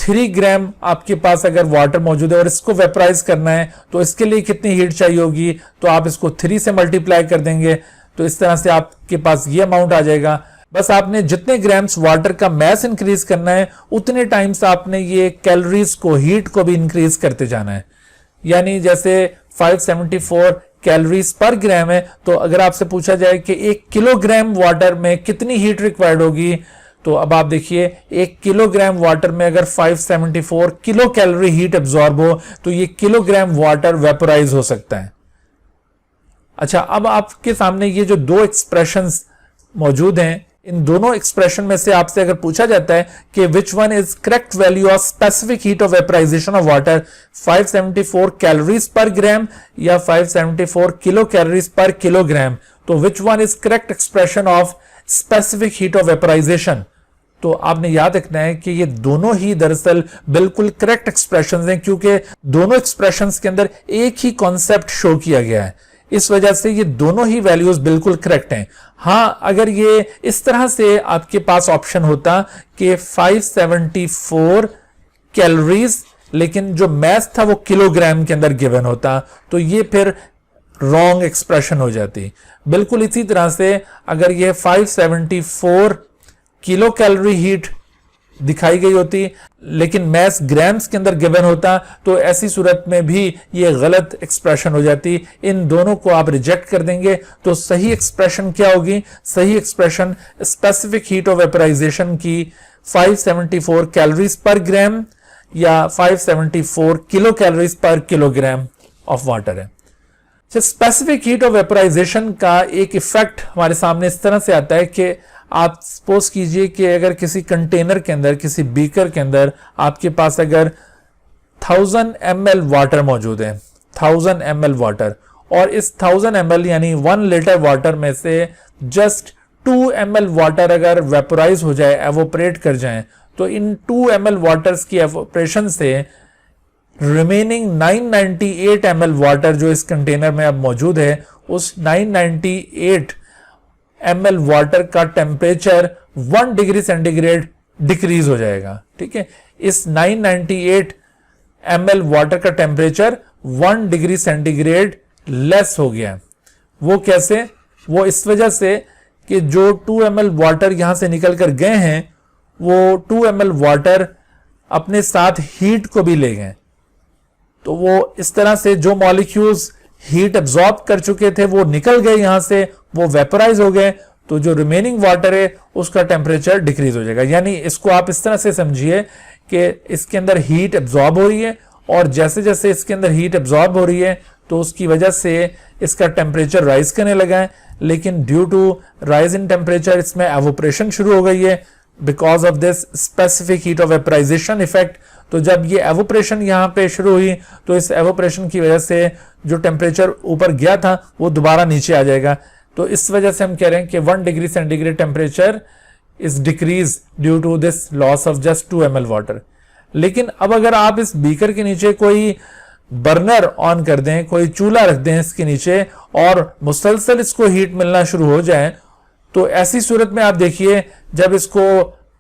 3 ग्राम आपके पास अगर वाटर मौजूद है और इसको वेपराइज करना है तो इसके लिए कितनी हीट चाहिए होगी, तो आप इसको 3 से मल्टीप्लाई कर देंगे, तो इस तरह से आपके पास ये अमाउंट आ जाएगा। बस आपने जितने ग्राम्स वाटर का मैस इंक्रीज करना है उतने टाइम्स आपने ये कैलोरीज को, हीट को भी इंक्रीज करते जाना है। यानी जैसे 574 कैलोरीज पर ग्राम है, तो अगर आपसे पूछा जाए कि 1 किलोग्राम वाटर में कितनी हीट रिक्वायर्ड होगी, तो अब आप देखिए 1 किलोग्राम वाटर में अगर 574 किलो कैलोरी हीट एब्जॉर्ब हो तो ये किलोग्राम वाटर वेपोराइज हो सकता है। अच्छा, अब आपके सामने ये जो 2 एक्सप्रेशंस मौजूद हैं, इन दोनों एक्सप्रेशन में से आपसे अगर पूछा जाता है कि which one is correct value of specific heat of vaporization of water, 574 calories per gram या 574 किलो कैलोरीज पर किलोग्राम, तो which one is correct expression of specific heat of vaporization. तो आपने याद रखना है कि ये दोनों ही दरअसल बिल्कुल करेक्ट एक्सप्रेशंस हैं, क्योंकि दोनों एक्सप्रेशंस के अंदर एक ही कॉन्सेप्ट शो किया गया है, इस वजह से ये दोनों ही वैल्यूज बिल्कुल करेक्ट हैं। हां, अगर ये इस तरह से आपके पास ऑप्शन होता कि 574 कैलोरीज, लेकिन जो मैथ था वो किलोग्राम के अंदर गिवन होता, तो ये फिर रॉन्ग एक्सप्रेशन हो जाती। बिल्कुल इसी तरह से अगर ये 574 किलो कैलोरी हीट दिखाई गई होती लेकिन मैस ग्राम्स के अंदर गिवन होता, तो ऐसी सूरत में भी ये गलत एक्सप्रेशन हो जाती। इन दोनों को आप रिजेक्ट कर देंगे तो सही एक्सप्रेशन क्या होगी? सही expression specific heat of vaporisation की 574 कैलोरीज पर ग्राम या 574 kilo calories per kilogram of water है। स्पेसिफिक हीट ऑफ वेपराइजेशन का एक इफेक्ट हमारे सामने इस तरह से आता है कि आप सपोज कीजिए कि अगर किसी कंटेनर के अंदर, किसी बीकर के अंदर आपके पास अगर 1000 ml वाटर मौजूद है, 1000 ml वाटर, और इस 1000 ml यानी 1 लीटर वाटर में से जस्ट 2 ml वाटर अगर वेपोराइज हो जाए, एवोपरेट कर जाए, तो इन 2 ml वाटर्स की एवोपरेशन से रिमेनिंग 998 ml वाटर जो इस कंटेनर में अब मौजूद है, उस 998 ml वाटर का टेम्परेचर 1 डिग्री सेंटीग्रेड डिक्रीज हो जाएगा। ठीक है, इस 998 ml वाटर का टेम्परेचर 1 डिग्री सेंटीग्रेड लेस हो गया। वो कैसे? वो इस वजह से कि जो 2 ml वाटर यहां से निकल कर गए हैं, वो 2 ml वाटर अपने साथ हीट को भी ले गए, तो वो इस तरह से जो मॉलिक्यूल्स हीट एब्जॉर्ब कर चुके थे वो निकल गए यहां से, वो वेपराइज हो गए, तो जो रिमेनिंग वाटर है उसका टेम्परेचर डिक्रीज हो जाएगा। यानी इसको आप इस तरह से समझिए कि इसके अंदर हीट एब्जॉर्ब हो रही है, और जैसे जैसे इसके अंदर हीट एब्जॉर्ब हो रही है तो उसकी वजह से इसका टेम्परेचर राइज करने लगा है, लेकिन due to rise in temperature इसमें एवोपरेशन शुरू हो गई है because of this specific heat of vaporisation effect. तो जब ये एवोपरेशन यहाँ पे शुरू हुई तो इस एवोपरेशन की वजह से जो टेम्परेचर ऊपर गया था वो दोबारा नीचे आ जाएगा। तो इस वजह से हम कह रहे हैं कि 1 degree centigrade temperature is decrease due to this loss of just 2 ml water. लेकिन अब अगर आप इस बीकर के नीचे कोई बर्नर ऑन कर दें, कोई चूल्हा रख दें इसके नीचे, और मुसलसल इसको हीट मिलना शुरू हो जाए, तो ऐसी सूरत में आप देखिए जब इसको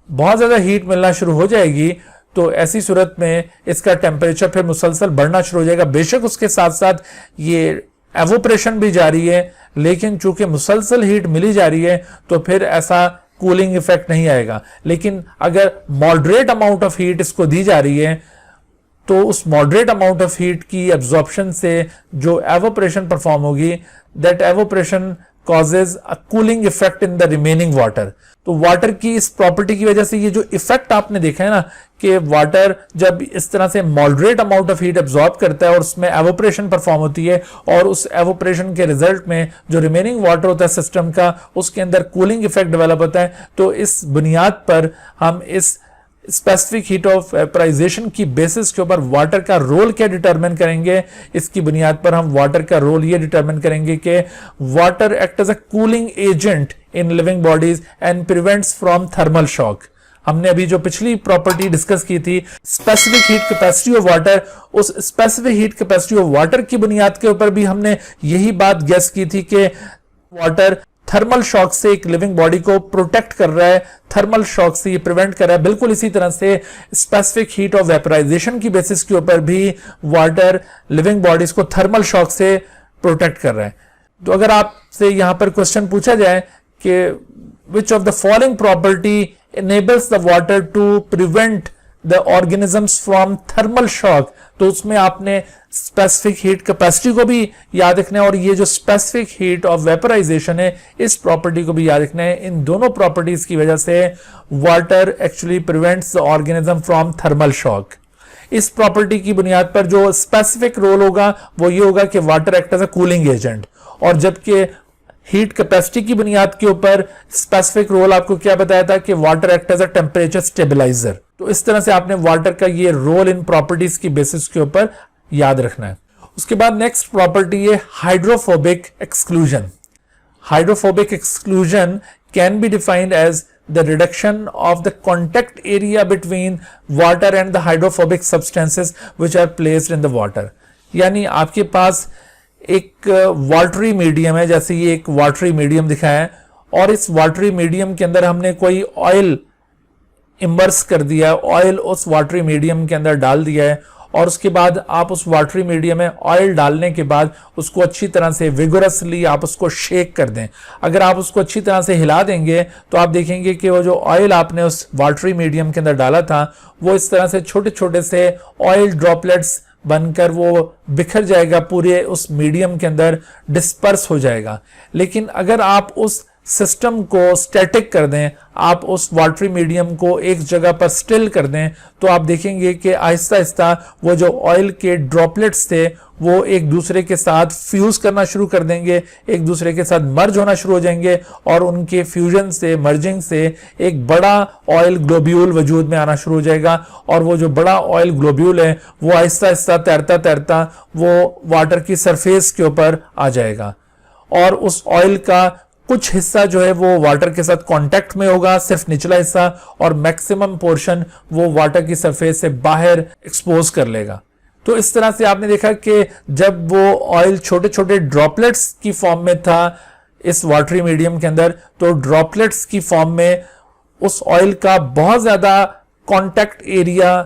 बहुत ज्यादा हीट मिलना शुरू हो जाएगी तो ऐसी सूरत में इसका टेम्परेचर फिर मुसलसल बढ़ना शुरू हो जाएगा। बेशक उसके साथ साथ ये एवोपरेशन भी जारी है, लेकिन चूंकि मुसलसल हीट मिली जा रही है तो फिर ऐसा कूलिंग इफेक्ट नहीं आएगा। लेकिन अगर मॉडरेट अमाउंट ऑफ हीट इसको दी जा रही है तो उस मॉडरेट अमाउंट ऑफ हीट की एब्जॉर्प्शन से जो एवोपरेशन परफॉर्म होगी, that evaporation causes a cooling effect in the remaining water. तो वाटर की इस प्रॉपर्टी की वजह से ये जो इफेक्ट आपने देखा है ना कि वाटर जब इस तरह से moderate amount of heat absorb करता है और उसमें एवोपरेशन परफॉर्म होती है और उस एवोपरेशन के रिजल्ट में जो रिमेनिंग वाटर होता है सिस्टम का, उसके अंदर कूलिंग इफेक्ट डेवलप होता है। तो इस बुनियाद पर हम इस स्पेसिफिक हीट ऑफ वेपराइजेशन की बेसिस के ऊपर वाटर का रोल क्या डिटरमिन करेंगे, इसकी बुनियाद पर हम वाटर का रोल ये डिटरमिन करेंगे कि water act as a cooling agent in living bodies and prevents from thermal shock. हमने अभी जो पिछली प्रॉपर्टी डिस्कस की थी specific heat capacity of water, उस specific heat capacity of water की बुनियाद के ऊपर भी हमने यही बात गेस की थी कि वाटर थर्मल शॉक से एक लिविंग बॉडी को प्रोटेक्ट कर रहा है, थर्मल शॉक से ये प्रिवेंट कर रहा है। बिल्कुल इसी तरह से स्पेसिफिक हीट ऑफ वेपराइजेशन की बेसिस के ऊपर भी वाटर लिविंग बॉडीज को थर्मल शॉक से प्रोटेक्ट कर रहा है। तो अगर आपसे यहां पर क्वेश्चन पूछा जाए कि which of the following property enables the water to prevent the organisms from thermal shock, तो उसमें आपने स्पेसिफिक हीट कैपेसिटी को भी याद रखना है और ये जो स्पेसिफिक हीट ऑफ वेपराइजेशन है इस प्रॉपर्टी को भी याद रखना है। इन दोनों प्रॉपर्टीज की वजह से water actually prevents the organism from thermal shock. इस प्रॉपर्टी की बुनियाद पर जो स्पेसिफिक रोल होगा वो ये होगा कि water act as a cooling agent, और जबकि हीट कैपेसिटी की बुनियाद के ऊपर स्पेसिफिक रोल आपको क्या बताया था कि water act as a temperature stabiliser. तो इस तरह से आपने वाटर का ये रोल इन प्रॉपर्टीज की बेसिस के ऊपर याद रखना है। उसके बाद नेक्स्ट प्रॉपर्टी है hydrophobic exclusion. Hydrophobic exclusion can be defined as the reduction of the contact area between water and the hydrophobic substances which are placed in the water। यानी आपके पास एक वाटरी मीडियम है, जैसे ये एक वाटरी मीडियम दिखाया है और इस वाटरी मीडियम के अंदर हमने कोई ऑयल इमर्स कर दिया, ऑयल उस वाटरी मीडियम के अंदर डाल दिया है और उसके बाद आप उस वाटरी मीडियम में ऑयल डालने के बाद उसको अच्छी तरह से विगोरसली आप उसको शेक कर दें। अगर आप उसको अच्छी तरह से हिला देंगे तो आप देखेंगे कि वो जो ऑयल आपने उस वाटरी मीडियम के अंदर डाला था वो इस तरह से छोटे छोटे से ऑयल ड्रॉपलेट्स बनकर वो बिखर जाएगा, पूरे उस मीडियम के अंदर डिस्पर्स हो जाएगा। लेकिन अगर आप उस सिस्टम को स्टैटिक कर दें, आप उस वाटरी मीडियम को एक जगह पर स्टिल कर दें, तो आप देखेंगे कि आहिस्ता आहिस्ता वो जो ऑयल के ड्रॉपलेट्स थे वो एक दूसरे के साथ फ्यूज करना शुरू कर देंगे, एक दूसरे के साथ मर्ज होना शुरू हो जाएंगे और उनके फ्यूजन से, मर्जिंग से एक बड़ा ऑयल ग्लोब्यूल वजूद में आना शुरू हो जाएगा और वो जो बड़ा ऑयल ग्लोब्यूल है वो आहिस्ता आहिस्ता तैरता तैरता वो वाटर की सरफेस के ऊपर आ जाएगा और उस ऑयल का कुछ हिस्सा जो है वो वाटर के साथ कांटेक्ट में होगा, सिर्फ निचला हिस्सा, और मैक्सिमम पोर्शन वो वाटर की सरफेस से बाहर एक्सपोज कर लेगा। तो इस तरह से आपने देखा कि जब वो ऑयल छोटे छोटे ड्रॉपलेट्स की फॉर्म में था इस वाटरी मीडियम के अंदर, तो ड्रॉपलेट्स की फॉर्म में उस ऑयल का बहुत ज्यादा कांटेक्ट एरिया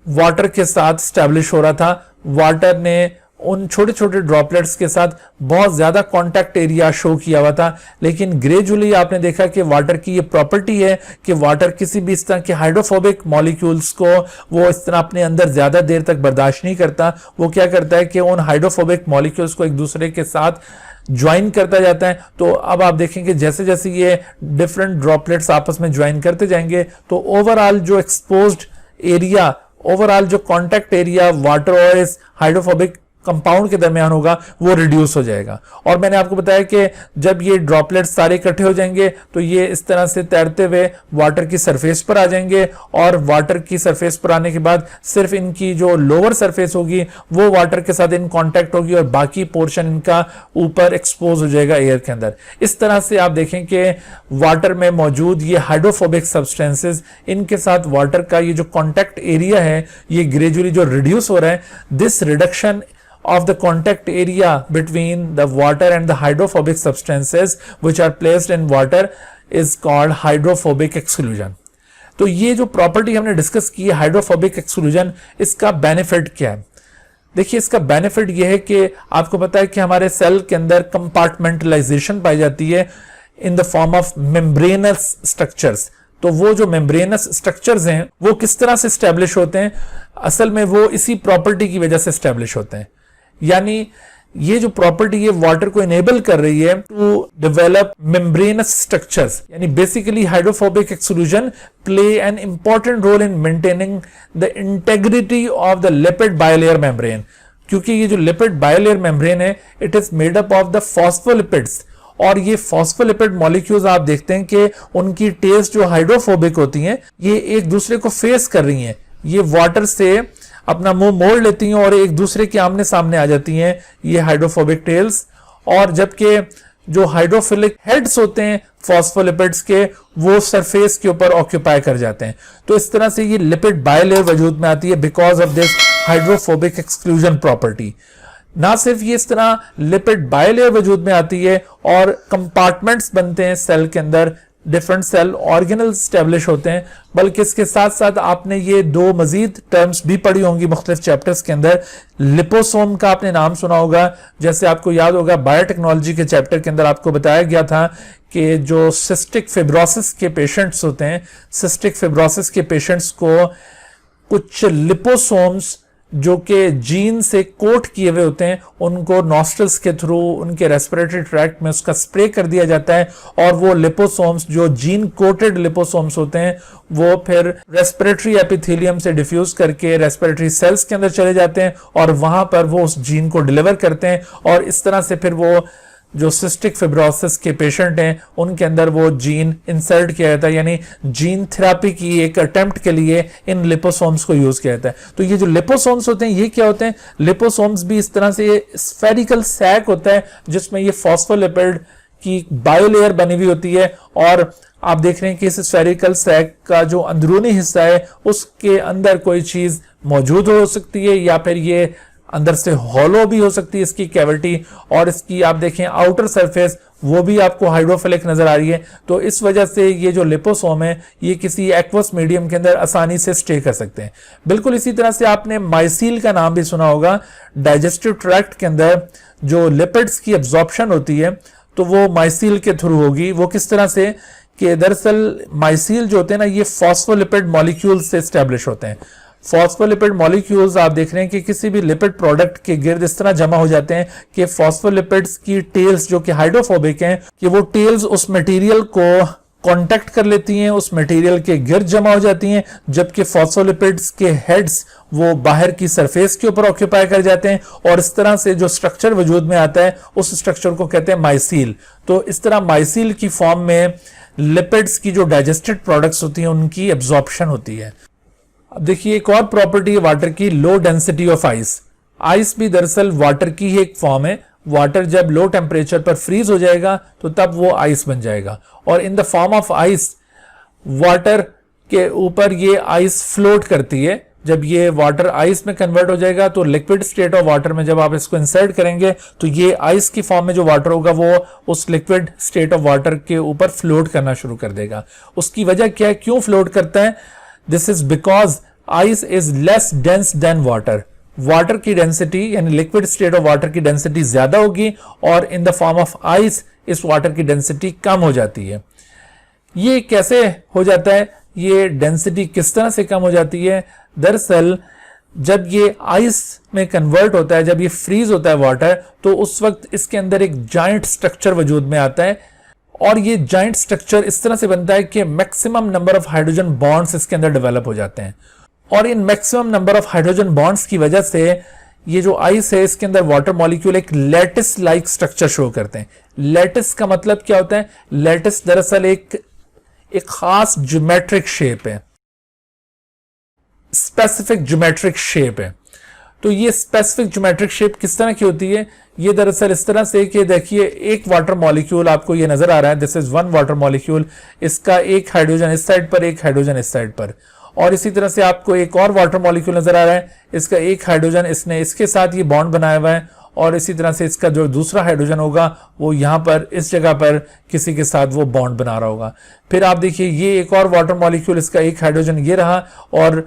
वाटर के साथ स्टैब्लिश हो रहा था। वाटर ने उन छोटे छोटे ड्रॉपलेट्स के साथ बहुत ज्यादा कांटेक्ट एरिया शो किया हुआ था, लेकिन ग्रेजुअली आपने देखा कि वाटर की ये प्रॉपर्टी है कि वाटर किसी भी इस तरह के हाइड्रोफोबिक मॉलिक्यूल्स को वो इस तरह अपने अंदर ज्यादा देर तक बर्दाश्त नहीं करता। वो क्या करता है कि उन हाइड्रोफोबिक मॉलिक्यूल्स को एक दूसरे के साथ ज्वाइन करता जाता है। तो अब आप देखेंगे जैसे जैसे ये डिफरेंट ड्रॉपलेट्स आपस में ज्वाइन करते जाएंगे तो ओवरऑल जो एक्सपोज्ड एरिया, ओवरऑल जो कांटेक्ट एरिया वाटर और इस हाइड्रोफोबिक कंपाउंड के दरमियान होगा वो रिड्यूस हो जाएगा। और मैंने आपको बताया कि जब ये ड्रॉपलेट्स सारे इकट्ठे हो जाएंगे तो ये इस तरह से तैरते हुए वाटर की सरफेस पर आ जाएंगे और वाटर की सरफेस पर आने के बाद सिर्फ इनकी जो लोअर सरफेस होगी वो वाटर के साथ इन कांटेक्ट होगी और बाकी पोर्शन इनका ऊपर एक्सपोज हो जाएगा एयर के अंदर। इस तरह से आप देखें कि वाटर में मौजूद ये हाइड्रोफोबिक सब्सटेंसेस, इनके साथ वाटर का ये जो कांटेक्ट एरिया है ये ग्रेजुअली जो रिड्यूस हो रहा है, this reduction of the contact area between the water and the hydrophobic substances which are placed in water is called hydrophobic exclusion. तो ये जो प्रॉपर्टी हमने डिस्कस की है हाइड्रोफोबिक एक्सक्लूजन, इसका बेनिफिट क्या है? देखिए इसका बेनिफिट ये है कि आपको पता है कि हमारे सेल के अंदर कंपार्टमेंटलाइजेशन पाई जाती है in the form of membranes structures. तो वो जो मेम्ब्रेनस स्ट्रक्चर्स हैं वो किस तरह से स्टैब्लिश होते हैं? असल में वो इसी प्रॉपर्टी की वजह से स्टैब्लिश होते हैं। यानी ये जो प्रॉपर्टी है वाटर को इनेबल कर रही है टू डेवलप मेम्ब्रेनस स्ट्रक्चर्स। यानी basically hydrophobic exclusion play an important role in maintaining the integrity of the lipid bilayer membrane. क्योंकि ये जो लिपिड बायलेयर मेम्ब्रेन है it is made up of the phospholipids, और ये फॉस्फोलिपिड मॉलिक्यूल्स आप देखते हैं कि उनकी टेस्ट जो हाइड्रोफोबिक होती हैं ये एक दूसरे को फेस कर रही हैं, ये वाटर से अपना मुंह मोड़ लेती हैं और एक दूसरे के आमने सामने आ जाती हैं ये हाइड्रोफोबिक टेल्स। और जबकि जो हाइड्रोफिलिक हेड्स होते हैं फॉस्फोलिपिड्स के वो सरफेस के ऊपर ऑक्यूपाई कर जाते हैं। तो इस तरह से ये लिपिड बायलेयर वजूद में आती है because of this hydrophobic exclusion property. ना सिर्फ ये इस तरह लिपिड बायलेयर वजूद में आती है और कंपार्टमेंट्स बनते हैं सेल के अंदर, डिफरेंट सेल ऑर्गेनल स्टैब्लिश होते हैं, बल्कि इसके साथ साथ आपने ये दो मजीद टर्म्स भी पढ़ी होंगी मुख्तलिफ चैप्टर्स के अंदर। लिपोसोम का आपने नाम सुना होगा, जैसे आपको याद होगा बायोटेक्नोलॉजी के चैप्टर के अंदर आपको बताया गया था कि जो सिस्टिक फिब्रोसिस के पेशेंट्स होते हैं, सिस्टिक फिब्रोसिस के पेशेंट्स को कुछ लिपोसोम्स जो कि जीन से कोट किए हुए होते हैं उनको नॉस्ट्रल्स के थ्रू उनके रेस्पिरेटरी ट्रैक्ट में उसका स्प्रे कर दिया जाता है, और वो लिपोसोम्स जो जीन कोटेड लिपोसोम्स होते हैं वो फिर रेस्पिरेटरी एपिथेलियम से डिफ्यूज करके रेस्पिरेटरी सेल्स के अंदर चले जाते हैं और वहां पर वो उस जीन को डिलीवर करते हैं, और इस तरह से फिर वो जो सिस्टिक फिब्रोसिस के पेशेंट हैं उनके अंदर वो जीन इंसर्ट किया जाता है। यानी जीन थेरापी की एक अटेम्प्ट के लिए इन लिपोसोम्स को यूज किया जाता है। तो ये जो लिपोसोम्स होते हैं ये क्या होते हैं? लिपोसोम्स भी इस तरह से स्फेरिकल सैक होता है जिसमें ये फॉस्फोलिपिड की बायोलेयर बनी हुई होती है, और आप देख रहे हैं कि इस स्फेरिकल सैक का जो अंदरूनी हिस्सा है उसके अंदर कोई चीज मौजूद हो सकती है, या फिर ये अंदर से हॉलो भी हो सकती है इसकी कैविटी, और इसकी आप देखें आउटर सरफेस वो भी आपको हाइड्रोफिलिक नजर आ रही है। तो इस वजह से ये जो लिपोसोम है ये किसी एक्वस मीडियम के अंदर आसानी से स्टे कर सकते हैं। बिल्कुल इसी तरह से आपने माइसील का नाम भी सुना होगा। डाइजेस्टिव ट्रैक्ट के अंदर जो लिपिड्स की एब्जॉर्प्शन होती है तो वो माइसील के थ्रू होगी। वो किस तरह से कि दरअसल माइसील जो होते हैं ना ये फॉस्फोलिपिड मॉलिक्यूल से स्टैब्लिश होते हैं। फॉस्फोलिपिड मॉलिक्यूल्स आप देख रहे हैं कि किसी भी लिपिड प्रोडक्ट के गिर्द इस तरह जमा हो जाते हैं कि फॉस्फोलिपिड्स की टेल्स जो कि हाइड्रोफोबिक हैं कि वो टेल्स उस मटेरियल को कांटेक्ट कर लेती हैं, उस मटेरियल के गिर्द जमा हो जाती हैं, जबकि फॉस्फोलिपिड्स के हेड्स वो बाहर की सरफेस के ऊपर ऑक्यूपाई कर जाते हैं, और इस तरह से जो स्ट्रक्चर वजूद में आता है उस स्ट्रक्चर को कहते हैं माइसील। तो इस तरह माइसील की फॉर्म में लिपिड्स की जो डाइजेस्टेड प्रोडक्ट्स होती हैं उनकी एब्जॉर्प्शन होती है। अब देखिए एक और प्रॉपर्टी है वाटर की, low density of ice. Ice भी दरअसल वाटर की ही एक फॉर्म है। वाटर जब लो टेम्परेचर पर फ्रीज हो जाएगा तो तब वो आइस बन जाएगा, और in the form of ice water के ऊपर ये आइस फ्लोट करती है। जब ये वाटर आइस में कन्वर्ट हो जाएगा तो लिक्विड स्टेट ऑफ वाटर में जब आप इसको इंसर्ट करेंगे तो ये आइस की फॉर्म में जो वाटर होगा वो उस लिक्विड स्टेट ऑफ वाटर के ऊपर फ्लोट करना शुरू कर देगा। उसकी वजह क्या है, क्यों फ्लोट करता है? This is because ice is less dense then water. Water की डेंसिटी यानी लिक्विड स्टेट ऑफ वाटर की डेंसिटी ज्यादा होगी, और in the form of ice इस वाटर की डेंसिटी कम हो जाती है। ये कैसे हो जाता है? ये डेंसिटी किस तरह से कम हो जाती है? दरअसल जब ये आइस में कन्वर्ट होता है, जब ये फ्रीज होता है वाटर, तो उस वक्त इसके अंदर एक जाइंट स्ट्रक्चर वजूद में आता है, और ये जाइंट स्ट्रक्चर इस तरह से बनता है कि maximum number of hydrogen bonds इसके अंदर डेवलप हो जाते हैं, और in maximum number of hydrogen bonds की वजह से ये जो आइस है इसके अंदर वाटर मॉलिक्यूल एक लैटिस लाइक स्ट्रक्चर शो करते हैं। लैटिस का मतलब क्या होता है? लैटिस दरअसल एक खास ज्योमेट्रिक शेप है, स्पेसिफिक ज्योमेट्रिक शेप है। तो ये स्पेसिफिक ज्योमेट्रिक शेप किस तरह की होती है? ये दरअसल इस तरह से कि देखिए एक वाटर मॉलिक्यूल आपको ये नजर आ रहा है, this is one water molecule, इसका एक हाइड्रोजन इस साइड पर, एक हाइड्रोजन इस साइड पर, और इसी तरह से आपको एक और वाटर मॉलिक्यूल नजर आ रहा है, इसका एक हाइड्रोजन, इसने इसके साथ ये बॉन्ड बनाया हुआ है, और इसी तरह से इसका जो दूसरा हाइड्रोजन होगा वो यहाँ पर इस जगह पर किसी के साथ वो बॉन्ड बना रहा होगा। फिर आप देखिए ये एक और वाटर मॉलिक्यूल, इसका एक हाइड्रोजन ये रहा और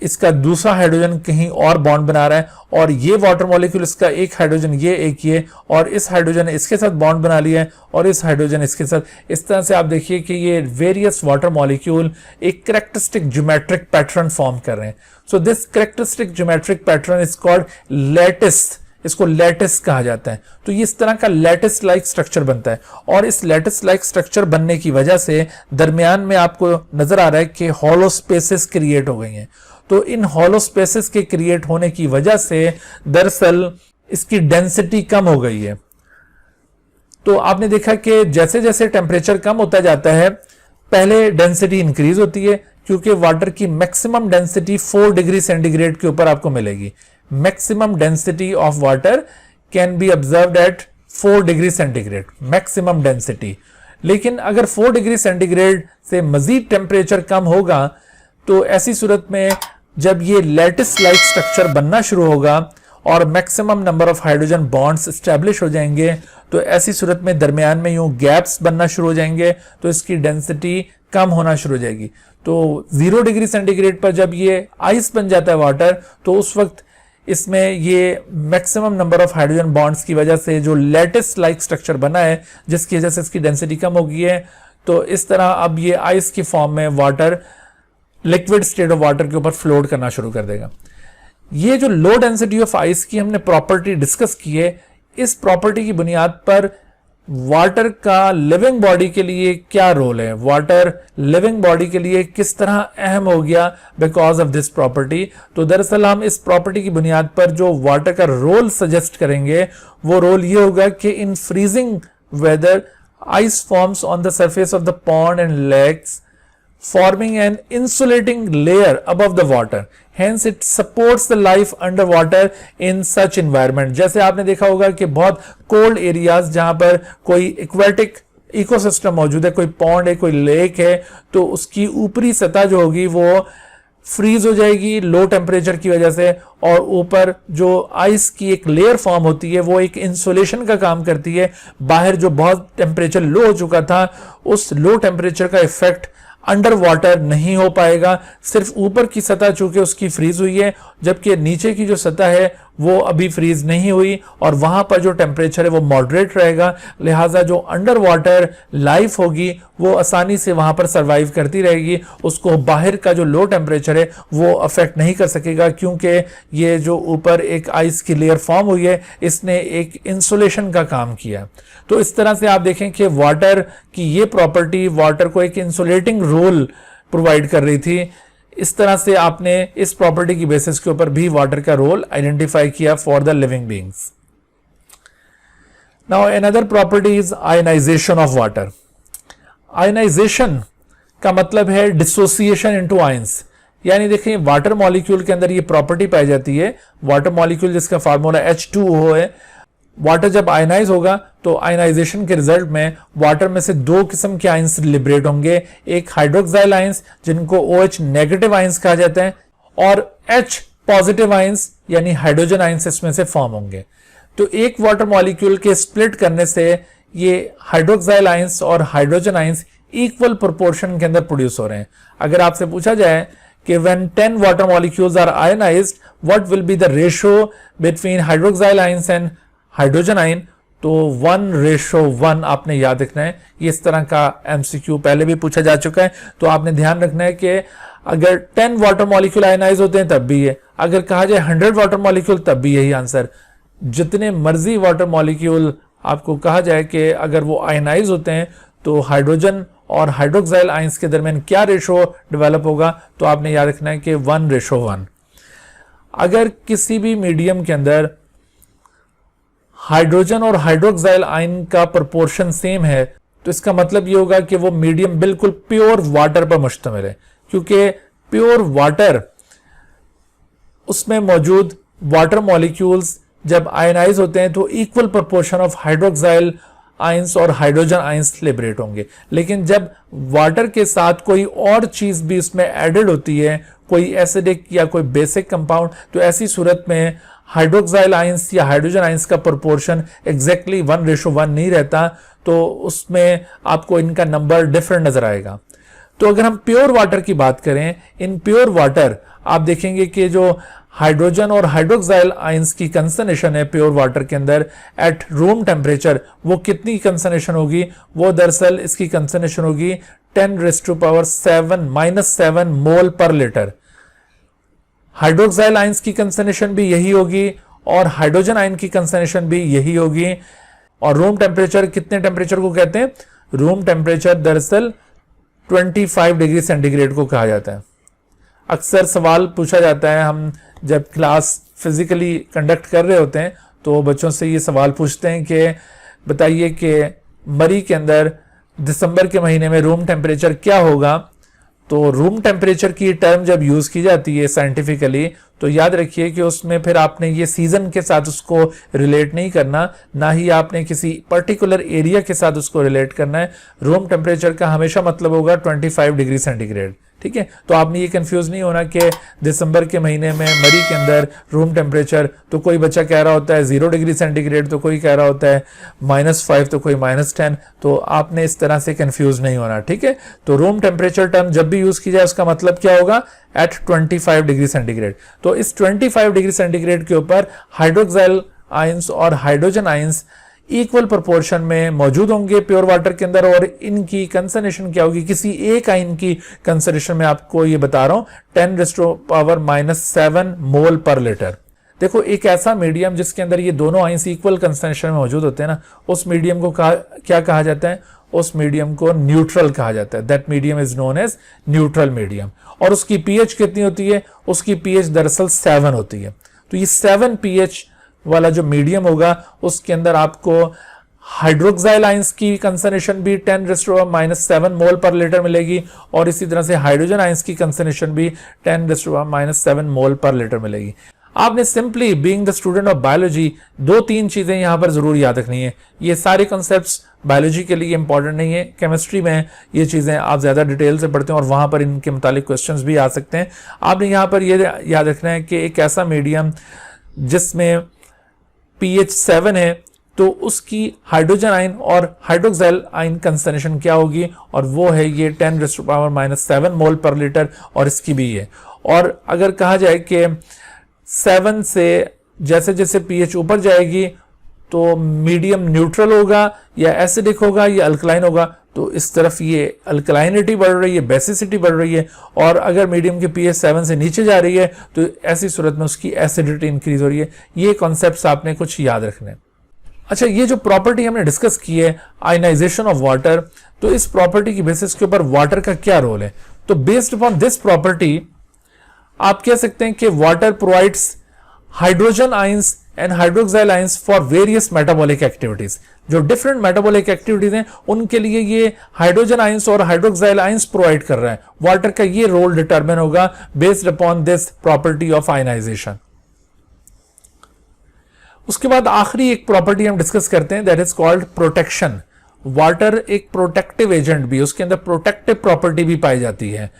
इसका दूसरा हाइड्रोजन कहीं और बॉन्ड बना रहा है, और ये वाटर मॉलिक्यूल इसका एक हाइड्रोजन ये एक ये, और इस हाइड्रोजन इसके साथ बॉन्ड बना लिया है और इस हाइड्रोजन इसके साथ। इस तरह से आप देखिए कि ये वेरियस वाटर मॉलिक्यूल एक कैरेक्टरिस्टिक ज्योमेट्रिक पैटर्न फॉर्म कर रहे हैं। So this characteristic geometric pattern is called lattice, इसको लैटिस कहा जाता है। तो ये इस तरह का लैटिस लाइक स्ट्रक्चर बनता है, और इस लैटिस लाइक स्ट्रक्चर बनने की वजह से दरमियान में आपको नजर आ रहा है कि हॉलो स्पेसेस क्रिएट हो गई हैं। तो इन हॉलो स्पेसेस के क्रिएट होने की वजह से दरअसल इसकी डेंसिटी कम हो गई है। तो आपने देखा कि जैसे जैसे टेम्परेचर कम होता जाता है पहले डेंसिटी इंक्रीज होती है, क्योंकि वाटर की मैक्सिमम डेंसिटी 4 डिग्री सेंटीग्रेड के ऊपर आपको मिलेगी। Maximum density of water can be observed eight 4 degree centigrade, maximum density. लेकिन अगर 4 डिग्री सेंटीग्रेड से मजीद टेम्परेचर कम होगा तो ऐसी सूरत में जब ये लैटिस लाइक स्ट्रक्चर बनना शुरू होगा और maximum number of hydrogen bonds establish हो जाएंगे, तो ऐसी सूरत में दरमियान में यूं गैप्स बनना शुरू हो जाएंगे, तो इसकी डेंसिटी कम होना शुरू हो जाएगी। तो 0 डिग्री सेंटीग्रेड पर जब ये आइस बन जाता है वाटर, तो उस वक्त इसमें ये maximum number of hydrogen bonds की वजह से जो लैटिस लाइक स्ट्रक्चर बना है, जिसकी वजह से इसकी डेंसिटी कम हो गई है, तो इस तरह अब ये आइस की फॉर्म में water liquid state of water के ऊपर फ्लोट करना शुरू कर देगा। ये जो लो डेंसिटी ऑफ आइस की हमने प्रॉपर्टी डिस्कस की है, इस प्रॉपर्टी की बुनियाद पर वाटर का लिविंग बॉडी के लिए क्या रोल है, वाटर लिविंग बॉडी के लिए किस तरह अहम हो गया बिकॉज ऑफ दिस प्रॉपर्टी। तो दरअसल हम इस प्रॉपर्टी की बुनियाद पर जो वाटर का रोल सजेस्ट करेंगे वो रोल ये होगा कि in freezing weather ice forms on the surface of the pond and lakes forming an insulating layer above the water, hence it supports the life underwater in such environment। जैसे आपने देखा होगा कि बहुत कोल्ड एरियाज जहां पर कोई aquatic ecosystem मौजूद है, कोई पॉन्ड है, कोई लेक है, तो उसकी ऊपरी सतह जो होगी वो फ्रीज हो जाएगी लो टेम्परेचर की वजह से, और ऊपर जो आइस की एक लेयर फॉर्म होती है वो एक इंसुलेशन का काम करती है। बाहर जो बहुत टेम्परेचर लो हो चुका था, उस लो टेम्परेचर का इफेक्ट अंडर वाटर नहीं हो पाएगा, सिर्फ ऊपर की सतह चूंकि उसकी फ्रीज हुई है, जबकि नीचे की जो सतह है वो अभी फ्रीज नहीं हुई और वहां पर जो टेम्परेचर है वो मॉडरेट रहेगा। लिहाजा जो अंडर वाटर लाइफ होगी वो आसानी से वहां पर सरवाइव करती रहेगी, उसको बाहर का जो लो टेम्परेचर है वो अफेक्ट नहीं कर सकेगा, क्योंकि ये जो ऊपर एक आइस की लेयर फॉर्म हुई है इसने एक इंसुलेशन का काम किया। तो इस तरह से आप देखें कि वाटर की ये प्रॉपर्टी वाटर को एक इंसुलेटिंग रोल प्रोवाइड कर रही थी। इस तरह से आपने इस प्रॉपर्टी की बेसिस के ऊपर भी वाटर का रोल आइडेंटिफाई किया for the living beings. Now another property is ionisation of water. Ionisation का मतलब है डिसोसिएशन इनटू आयंस, यानी देखिए वाटर मॉलिक्यूल के अंदर ये प्रॉपर्टी पाई जाती है। वाटर मॉलिक्यूल जिसका फार्मूला H2O है, वाटर जब आयनाइज होगा तो आयनाइजेशन के रिजल्ट में वाटर में से दो किस्म के आयंस लिबरेट होंगे, एक हाइड्रोक्साइल आयंस जिनको OH नेगेटिव आयंस कहा जाता है, और H पॉजिटिव आयंस यानी हाइड्रोजन आयंस इसमें से फॉर्म होंगे। तो एक वाटर मॉलिक्यूल के स्प्लिट करने से ये हाइड्रोक्साइल आयंस और हाइड्रोजन आयंस इक्वल प्रोपोर्शन के अंदर प्रोड्यूस हो रहे हैं। अगर आपसे पूछा जाए कि when 10 water molecules are ionized, what will be the ratio between hydroxyl ions and hydrogen ion, तो 1:1 आपने याद रखना है। ये इस तरह का MCQ पहले भी पूछा जा चुका है, तो आपने ध्यान रखना है कि अगर 10 वाटर मॉलिक्यूल आयनाइज होते हैं तब भी है, अगर कहा जाए 100 वाटर मॉलिक्यूल तब भी यही आंसर। जितने मर्जी वाटर मॉलिक्यूल आपको कहा जाए कि अगर वो आयनाइज होते हैं तो हाइड्रोजन और हाइड्रोक्साइल आयंस के दरमियान क्या रेशो डेवलप होगा, तो आपने याद रखना है कि 1:1। अगर किसी भी मीडियम के अंदर हाइड्रोजन और हाइड्रोक्साइल आयन का प्रोपोर्शन सेम है तो इसका मतलब ये होगा कि वो मीडियम बिल्कुल प्योर वाटर पर मुश्तमिल है, क्योंकि प्योर वाटर उसमें मौजूद वाटर मॉलिक्यूल्स जब आयनाइज होते हैं तो equal proportion of hydroxyl ions और हाइड्रोजन आयंस लिबरेट होंगे। लेकिन जब वाटर के साथ कोई और चीज भी उसमें एडेड होती है, कोई एसिडिक या कोई बेसिक कंपाउंड, तो ऐसी सूरत में हाइड्रोक्साइल आयंस या हाइड्रोजन आयंस का प्रोपोर्शन एग्जैक्टली 1:1 नहीं रहता, तो उसमें आपको इनका नंबर डिफरेंट नजर आएगा। तो अगर हम प्योर वाटर की बात करें, इन प्योर वाटर आप देखेंगे कि जो हाइड्रोजन और हाइड्रोक्साइल आयंस की कंसंट्रेशन है प्योर वाटर के अंदर एट रूम टेम्परेचर, वो कितनी कंसंट्रेशन होगी, वो दरअसल इसकी कंसंट्रेशन होगी 10⁻⁷ मोल पर लीटर। हाइड्रोक्साइल आयंस की कंसंट्रेशन भी यही होगी और हाइड्रोजन आयन की कंसंट्रेशन भी यही होगी। और रूम टेम्परेचर कितने टेम्परेचर को कहते हैं? रूम टेम्परेचर दरअसल 25 डिग्री सेंटीग्रेड को कहा जाता है। अक्सर सवाल पूछा जाता है, हम जब क्लास फिजिकली कंडक्ट कर रहे होते हैं तो बच्चों से ये सवाल पूछते हैं कि बताइए कि मरी के अंदर दिसंबर के महीने में रूम टेम्परेचर क्या होगा। तो रूम टेम्परेचर की टर्म जब यूज की जाती है साइंटिफिकली, तो याद रखिए कि उसमें फिर आपने ये सीजन के साथ उसको रिलेट नहीं करना, ना ही आपने किसी पर्टिकुलर एरिया के साथ उसको रिलेट करना है। रूम टेम्परेचर का हमेशा मतलब होगा 25 डिग्री सेंटीग्रेड, ठीक है। तो आपने ये कंफ्यूज नहीं होना कि दिसंबर के महीने में मरी के अंदर रूम टेम्परेचर, तो कोई बच्चा कह रहा होता है 0 डिग्री सेंटीग्रेड, तो कोई कह रहा होता है -5, तो कोई -10, तो आपने इस तरह से कंफ्यूज नहीं होना, ठीक है। तो रूम टेम्परेचर टर्म जब भी यूज की जाए उसका मतलब क्या होगा? At 25 degree centigrade. तो इस 25 डिग्री सेंटीग्रेड के ऊपर हाइड्रोक्साइल आयंस और हाइड्रोजन आयंस इक्वल प्रोपोर्शन में मौजूद होंगे प्योर वाटर के अंदर, और इनकी कंसंट्रेशन क्या होगी? किसी एक आयन की कंसंट्रेशन में आपको ये बता रहा हूं 10⁻⁷ मोल पर लीटर। देखो, एक ऐसा मीडियम जिसके अंदर ये दोनों आयंस इक्वल कंसंट्रेशन में मौजूद होते हैं ना, उस मीडियम को क्या कहा जाता है? उस मीडियम को न्यूट्रल कहा जाता है। That medium is known as neutral medium. और उसकी पीएच कितनी होती है? उसकी पीएच दरअसल 7 होती है। तो ये 7 पीएच वाला जो मीडियम होगा उसके अंदर आपको हाइड्रोक्साइल आयंस की कंसंट्रेशन भी 10⁻⁷ मोल पर लीटर मिलेगी, और इसी तरह से हाइड्रोजन आयंस की कंसंट्रेशन भी 10⁻⁷ मोल पर लीटर मिलेगी। आपने simply being the student of biology 2-3 चीजें यहां पर जरूर याद रखनी है। ये सारे कॉन्सेप्ट्स बायोलॉजी के लिए इंपॉर्टेंट नहीं है, केमिस्ट्री में ये चीजें आप ज्यादा डिटेल से पढ़ते हैं और वहां पर इनके मुतालिक क्वेश्चंस भी आ सकते हैं। आपने यहां पर ये याद रखना है कि एक ऐसा मीडियम जिसमें pH 7 है, तो उसकी हाइड्रोजन आयन और हाइड्रोक्साइल आयन कंसंट्रेशन क्या होगी? और वो है ये 10⁻⁷ मोल पर लीटर, और इसकी भी है। और अगर कहा जाए कि 7 से जैसे जैसे pH ऊपर जाएगी तो मीडियम न्यूट्रल होगा या एसिडिक होगा या अल्कलाइन होगा, तो इस तरफ ये अल्कलाइनिटी बढ़ रही है, बेसिसिटी बढ़ रही है। और अगर मीडियम की pH 7 से नीचे जा रही है तो ऐसी सूरत में उसकी एसिडिटी इंक्रीज हो रही है। ये कॉन्सेप्ट्स आपने कुछ याद रखने हैं। अच्छा, ये जो प्रॉपर्टी हमने डिस्कस की है आयनाइजेशन ऑफ वाटर, तो इस प्रॉपर्टी की बेसिस के ऊपर वाटर का क्या रोल है? तो बेस्ड अपॉन दिस प्रॉपर्टी आप कह सकते हैं कि water provides hydrogen ions and hydroxyl ions for various metabolic activities. जो डिफरेंट मेटाबॉलिक एक्टिविटीज हैं उनके लिए ये हाइड्रोजन आयंस और हाइड्रोक्साइल आयंस प्रोवाइड कर रहा है। वाटर का ये रोल डिटरमिन होगा based upon this property of ionisation. उसके बाद आखिरी एक प्रॉपर्टी हम डिस्कस करते हैं, that is called protection. Water एक प्रोटेक्टिव एजेंट भी, उसके अंदर प्रोटेक्टिव प्रॉपर्टी भी पाई जाती है।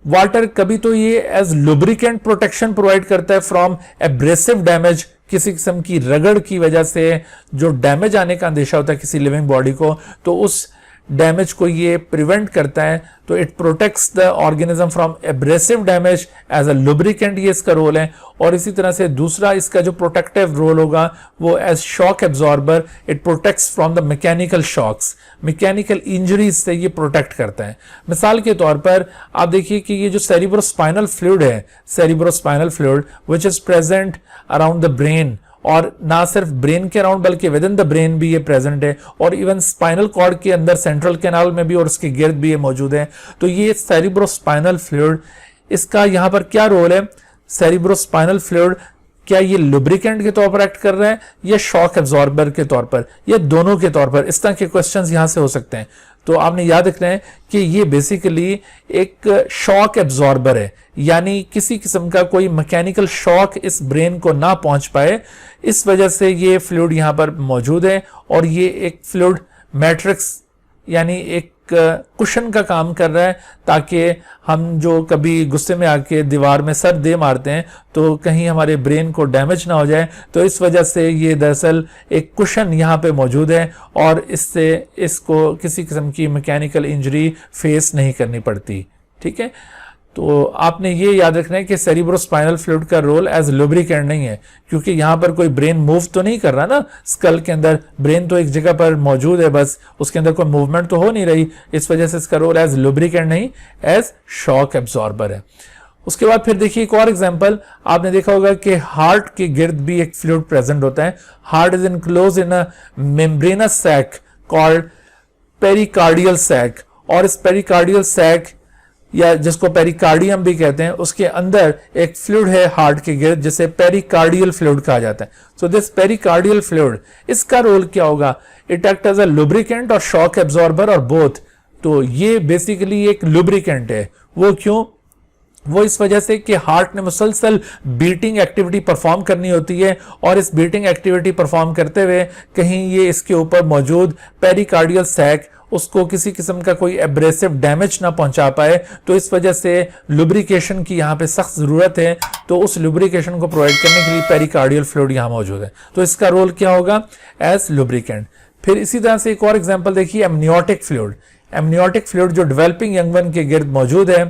वाटर कभी तो ये एज लुब्रिकेंट प्रोटेक्शन प्रोवाइड करता है फ्रॉम एब्रेसिव डैमेज, किसी किस्म की रगड़ की वजह से जो डैमेज आने का अंदेशा होता है किसी लिविंग बॉडी को, तो उस डैमेज को ये प्रिवेंट करता है। तो it protects the organism from abrasive damage as a lubricant, ये इसका रोल है। और इसी तरह से दूसरा इसका जो प्रोटेक्टिव रोल होगा वो as shock absorber, it protects from the mechanical shocks, mechanical injuries से ये प्रोटेक्ट करता है। मिसाल के तौर पर आप देखिए कि ये जो सेरिब्रोस्पाइनल फ्लूइड है, cerebrospinal fluid which is present around the brain, और ना सिर्फ ब्रेन के अराउंड बल्कि विद इन द ब्रेन भी ये प्रेजेंट है, और इवन स्पाइनल कॉर्ड के अंदर सेंट्रल कैनाल में भी और उसके गिर्द भी ये मौजूद है। तो ये सेरिब्रोस्पाइनल फ्लूइड, इसका यहां पर क्या रोल है? सेरिब्रोस्पाइनल फ्लूइड क्या ये लुब्रिकेंट के तौर पर एक्ट कर रहा है या शॉक एब्जॉर्बर के तौर पर, या दोनों के तौर पर? इस तरह के क्वेश्चंस यहां से हो सकते हैं। तो आपने याद रखना है कि ये बेसिकली एक शॉक एब्जॉर्बर है, यानी किसी किस्म का कोई मैकेनिकल शॉक इस ब्रेन को ना पहुंच पाए, इस वजह से ये फ्लूइड यहां पर मौजूद है। और ये एक फ्लूइड मैट्रिक्स यानी एक कुशन का काम कर रहा है, ताकि हम जो कभी गुस्से में आके दीवार में सर दे मारते हैं तो कहीं हमारे ब्रेन को डैमेज ना हो जाए। तो इस वजह से ये दरअसल एक कुशन यहाँ पे मौजूद है और इससे इसको किसी किस्म की मैकेनिकल इंजरी फेस नहीं करनी पड़ती। ठीक है, तो आपने ये याद रखना है कि सेरिब्रोस्पाइनल फ्लूइड का रोल एज लुब्रिकेंट नहीं है, क्योंकि यहाँ पर कोई ब्रेन मूव तो नहीं कर रहा ना स्कल के अंदर, ब्रेन तो एक जगह पर मौजूद है, बस उसके अंदर कोई मूवमेंट तो हो नहीं रही, इस वजह से इसका रोल एज लुब्रिकेंट नहीं, एज शॉक एब्जॉर्बर है। उसके बाद फिर देखिए एक और एग्जांपल, आपने देखा होगा कि हार्ट के गिर्द भी एक फ्लूइड प्रेजेंट होता है। Heart is enclose in a membranous sac called pericardial sac, और इस पेरिकार्डियल सैक या जिसको पेरिकार्डियम भी कहते हैं, उसके अंदर एक फ्लूइड है हार्ट के गिर्द जिसे पेरिकार्डियल फ्लूइड कहा जाता है। सो दिस पेरिकार्डियल फ्लूइड, इसका रोल क्या होगा? It act as a lubricant और शॉक एब्जॉर्बर और बोथ। तो ये बेसिकली एक लुब्रिकेंट है। वो क्यों? वो इस वजह से कि हार्ट ने मुसलसल बीटिंग एक्टिविटी परफॉर्म करनी होती है, और इस बीटिंग एक्टिविटी परफॉर्म करते हुए कहीं ये इसके ऊपर मौजूद पेरिकार्डियल सैक उसको किसी किस्म का कोई एब्रेसिव डैमेज ना पहुंचा पाए। तो इस वजह से लुब्रिकेशन की यहाँ पे सख्त जरूरत है, तो उस लुब्रिकेशन को प्रोवाइड करने के लिए पेरिकार्डियल फ्लूइड यहाँ मौजूद है। तो इसका रोल क्या होगा? As lubricant. फिर इसी तरह से एक और एग्जांपल देखिए, एमनियोटिक फ्लूइड। एमनियोटिक फ्लूइड जो डेवलपिंग यंग वन के गिर्द मौजूद है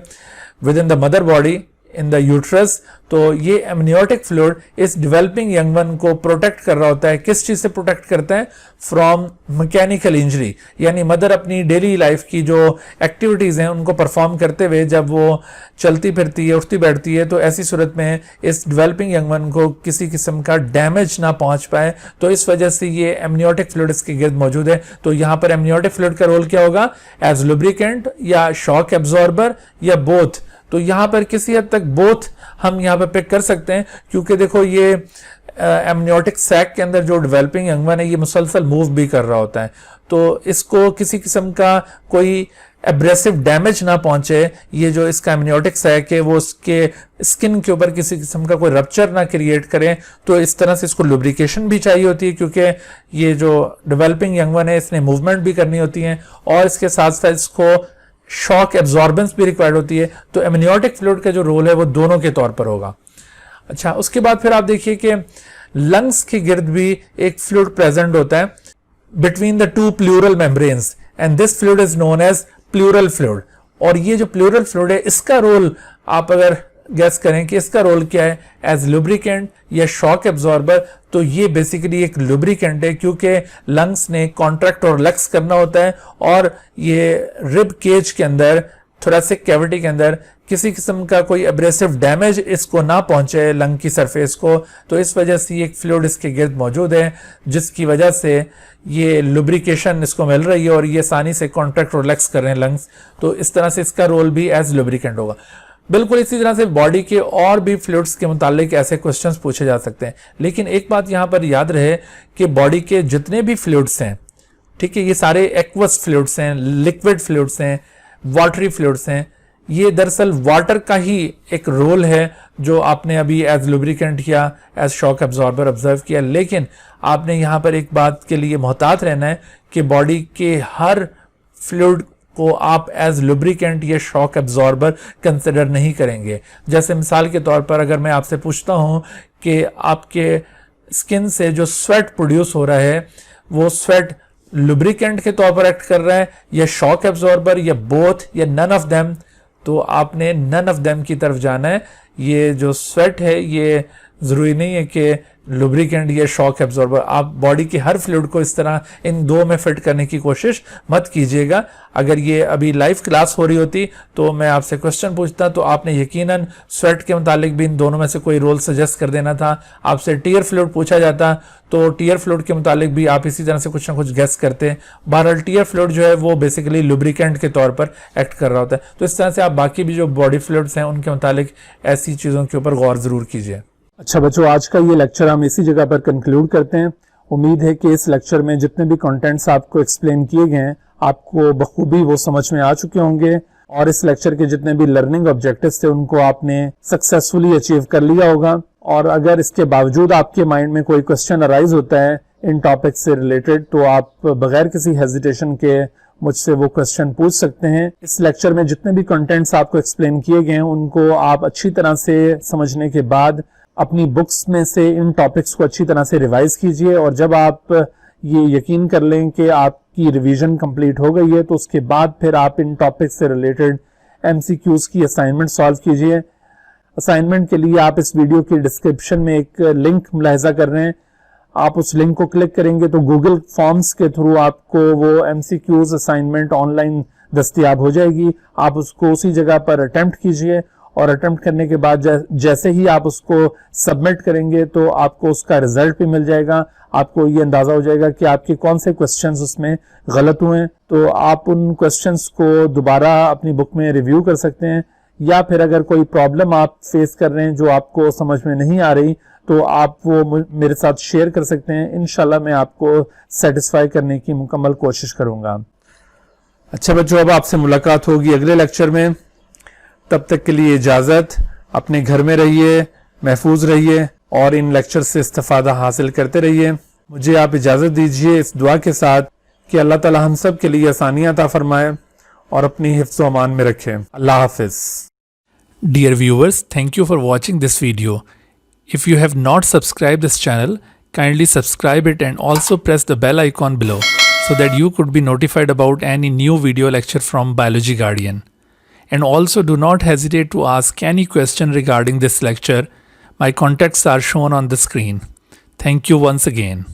within the mother body in the uterus. तो ये एमनियोटिक फ्लूइड इस डेवलपिंग यंग वन को प्रोटेक्ट कर रहा होता है। किस चीज से प्रोटेक्ट करता है? From mechanical injury. यानी मदर अपनी डेली लाइफ की जो एक्टिविटीज हैं उनको परफॉर्म करते हुए जब वो चलती फिरती है, उठती बैठती है, तो ऐसी सूरत में इस डेवलपिंग यंग वन को किसी किस्म का डैमेज ना पहुंच पाए। तो इस वजह से ये एमनियोटिक फ्लूइड इसके गिर्द मौजूद है। तो यहाँ पर एमनियोटिक फ्लूइड का रोल क्या होगा? एज लुब्रिकेंट या शॉक एब्जॉर्बर या बोथ। तो यहाँ पर किसी हद तक बोथ हम यहाँ पर पिक कर सकते हैं, क्योंकि देखो ये एमनियोटिक सैक के अंदर जो डेवलपिंग यंग वन है ये मुसलसल मूव भी कर रहा होता है, तो इसको किसी किस्म का कोई एब्रेसिव डैमेज ना पहुंचे। ये जो इसका एमनियोटिक सैक है वो उसके स्किन के ऊपर किसी किस्म का कोई रप्चर ना क्रिएट करें। तो इस तरह से इसको लुब्रिकेशन भी चाहिए होती है, क्योंकि ये जो डेवलपिंग यंग वन है इसने मूवमेंट भी करनी होती है, और इसके साथ साथ इसको शॉक एब्जॉर्बेंस भी रिक्वायर्ड होती है। तो एमनियोटिक फ्लूइड का जो रोल है वो दोनों के तौर पर होगा। अच्छा, उसके बाद फिर आप देखिए कि लंग्स के गिर्द भी एक फ्लूइड प्रेजेंट होता है between the two pleural membranes, and this fluid is known as pleural fluid. और ये जो प्लूरल फ्लूइड है इसका रोल आप अगर गेस करें कि इसका रोल क्या है, एज लुब्रिकेंट या शॉक एब्जॉर्बर, तो ये बेसिकली एक लुब्रिकेंट है, क्योंकि लंग्स ने कॉन्ट्रैक्ट और रिलैक्स करना होता है, और ये रिब केज के अंदर, थोरेसिक कैविटी के अंदर किसी किस्म का कोई एब्रेसिव डैमेज इसको ना पहुंचे लंग की सरफेस को। तो इस वजह से एक फ्लूइड इसके गिर्द मौजूद है, जिसकी वजह से ये लुब्रिकेशन इसको मिल रही है और ये आसानी से कॉन्ट्रैक्ट और रिलैक्स कर रहे हैं लंग्स। तो इस तरह से इसका रोल भी एज लुब्रिकेंट होगा। बिल्कुल इसी तरह से बॉडी के और भी फ्लूइड्स के मुतालिक ऐसे क्वेश्चंस पूछे जा सकते हैं, लेकिन एक बात यहाँ पर याद रहे कि बॉडी के जितने भी फ्लूइड्स हैं, ठीक है, ये सारे एक्वस फ्लूइड्स हैं, लिक्विड फ्लूइड्स हैं, वाटरी फ्लूइड्स हैं, ये दरअसल वाटर का ही एक रोल है जो आपने अभी एज लुब्रिकेंट या एज शॉक एब्जॉर्बर ऑब्जर्व किया। लेकिन आपने यहाँ पर एक बात के लिए मोहतात रहना है कि बॉडी के हर फ्लूइड को आप एज लुब्रिकेंट या शॉक एब्जॉर्बर कंसिडर नहीं करेंगे। जैसे मिसाल के तौर पर अगर मैं आपसे पूछता हूं कि आपके स्किन से जो स्वेट प्रोड्यूस हो रहा है वो स्वेट लुब्रिकेंट के तौर पर एक्ट कर रहा है या शॉक एब्जॉर्बर या बोथ या नन ऑफ देम, तो आपने नन ऑफ देम की तरफ जाना है। ये जो स्वेट है ये जरूरी नहीं है कि लुब्रिकेंट या शॉक एब्जॉर्बर, आप बॉडी की हर फ्लूइड को इस तरह इन दो में फिट करने की कोशिश मत कीजिएगा। अगर ये अभी लाइव क्लास हो रही होती तो मैं आपसे क्वेश्चन पूछता तो आपने यकीनन स्वेट के मुतालिक भी इन दोनों में से कोई रोल सजेस्ट कर देना था। आपसे टीयर फ्लूइड पूछा जाता तो टीयर फ्लूइड के मुतालिक भी आप इसी तरह से कुछ ना कुछ गेस करते। बहरहाल टीयर फ्लूइड जो है वो बेसिकली लुब्रिकेंट के तौर पर एक्ट कर रहा होता है। तो इस तरह से आप बाकी भी जो बॉडी फ्लूइड्स हैं उनके मुतालिक ऐसी चीज़ों के ऊपर गौर जरूर कीजिए। अच्छा बच्चों, आज का ये लेक्चर हम इसी जगह पर कंक्लूड करते हैं। उम्मीद है कि इस लेक्चर में जितने भी कंटेंट्स आपको एक्सप्लेन किए गए हैं आपको बखूबी वो समझ में आ चुके होंगे, और इस लेक्चर के जितने भी लर्निंग ऑब्जेक्टिव्स थे उनको आपने सक्सेसफुली अचीव कर लिया होगा। और अगर इसके बावजूद आपके माइंड में कोई क्वेश्चन अराइज होता है इन टॉपिक से रिलेटेड तो आप बगैर किसी हेजिटेशन के मुझसे वो क्वेश्चन पूछ सकते हैं। इस लेक्चर में जितने भी कंटेंट्स आपको एक्सप्लेन किए गए हैं उनको आप अच्छी तरह से समझने के बाद अपनी बुक्स में से इन टॉपिक्स को अच्छी तरह से रिवाइज कीजिए, और जब आप ये यकीन कर लें कि आपकी रिवीजन कंप्लीट हो गई है तो उसके बाद फिर आप इन टॉपिक्स से रिलेटेड एमसीक्यूज की असाइनमेंट सॉल्व कीजिए। असाइनमेंट के लिए आप इस वीडियो की डिस्क्रिप्शन में एक लिंक मुलाहिजा कर रहे हैं, आप उस लिंक को क्लिक करेंगे तो गूगल फॉर्म्स के थ्रू आपको वो एमसीक्यूज असाइनमेंट ऑनलाइन दस्तयाब हो जाएगी। आप उसको उसी जगह पर अटेम्प्ट कीजिए, और अटेम्प्ट करने के बाद जैसे ही आप उसको सबमिट करेंगे तो आपको उसका रिजल्ट भी मिल जाएगा। आपको ये अंदाजा हो जाएगा कि आपके कौन से क्वेश्चंस उसमें गलत हुए हैं, तो आप उन क्वेश्चंस को दोबारा अपनी बुक में रिव्यू कर सकते हैं, या फिर अगर कोई प्रॉब्लम आप फेस कर रहे हैं जो आपको समझ में नहीं आ रही तो आप वो मेरे साथ शेयर कर सकते हैं। इंशाल्लाह मैं आपको सेटिस्फाई करने की मुकम्मल कोशिश करूंगा। अच्छा बच्चों, अब आपसे मुलाकात होगी अगले लेक्चर में। तब तक के लिए इजाजत, अपने घर में रहिए, महफूज रहिए और इन लेक्चर से इस्तिफादा हासिल करते रहिए। मुझे आप इजाजत दीजिए इस दुआ के साथ कि अल्लाह ताला हम सब के लिए आसानियां अता फरमाए और अपनी हिफ्ज़ व अमान में रखे। अल्लाह हाफिज। Dear viewers, thank you for watching this video. If you have not subscribed this channel, kindly subscribe it and also press the bell icon below so that you could be notified about any new video lecture from Biology Guardian. And also do not hesitate to ask any question regarding this lecture. My contacts are shown on the screen. Thank you once again.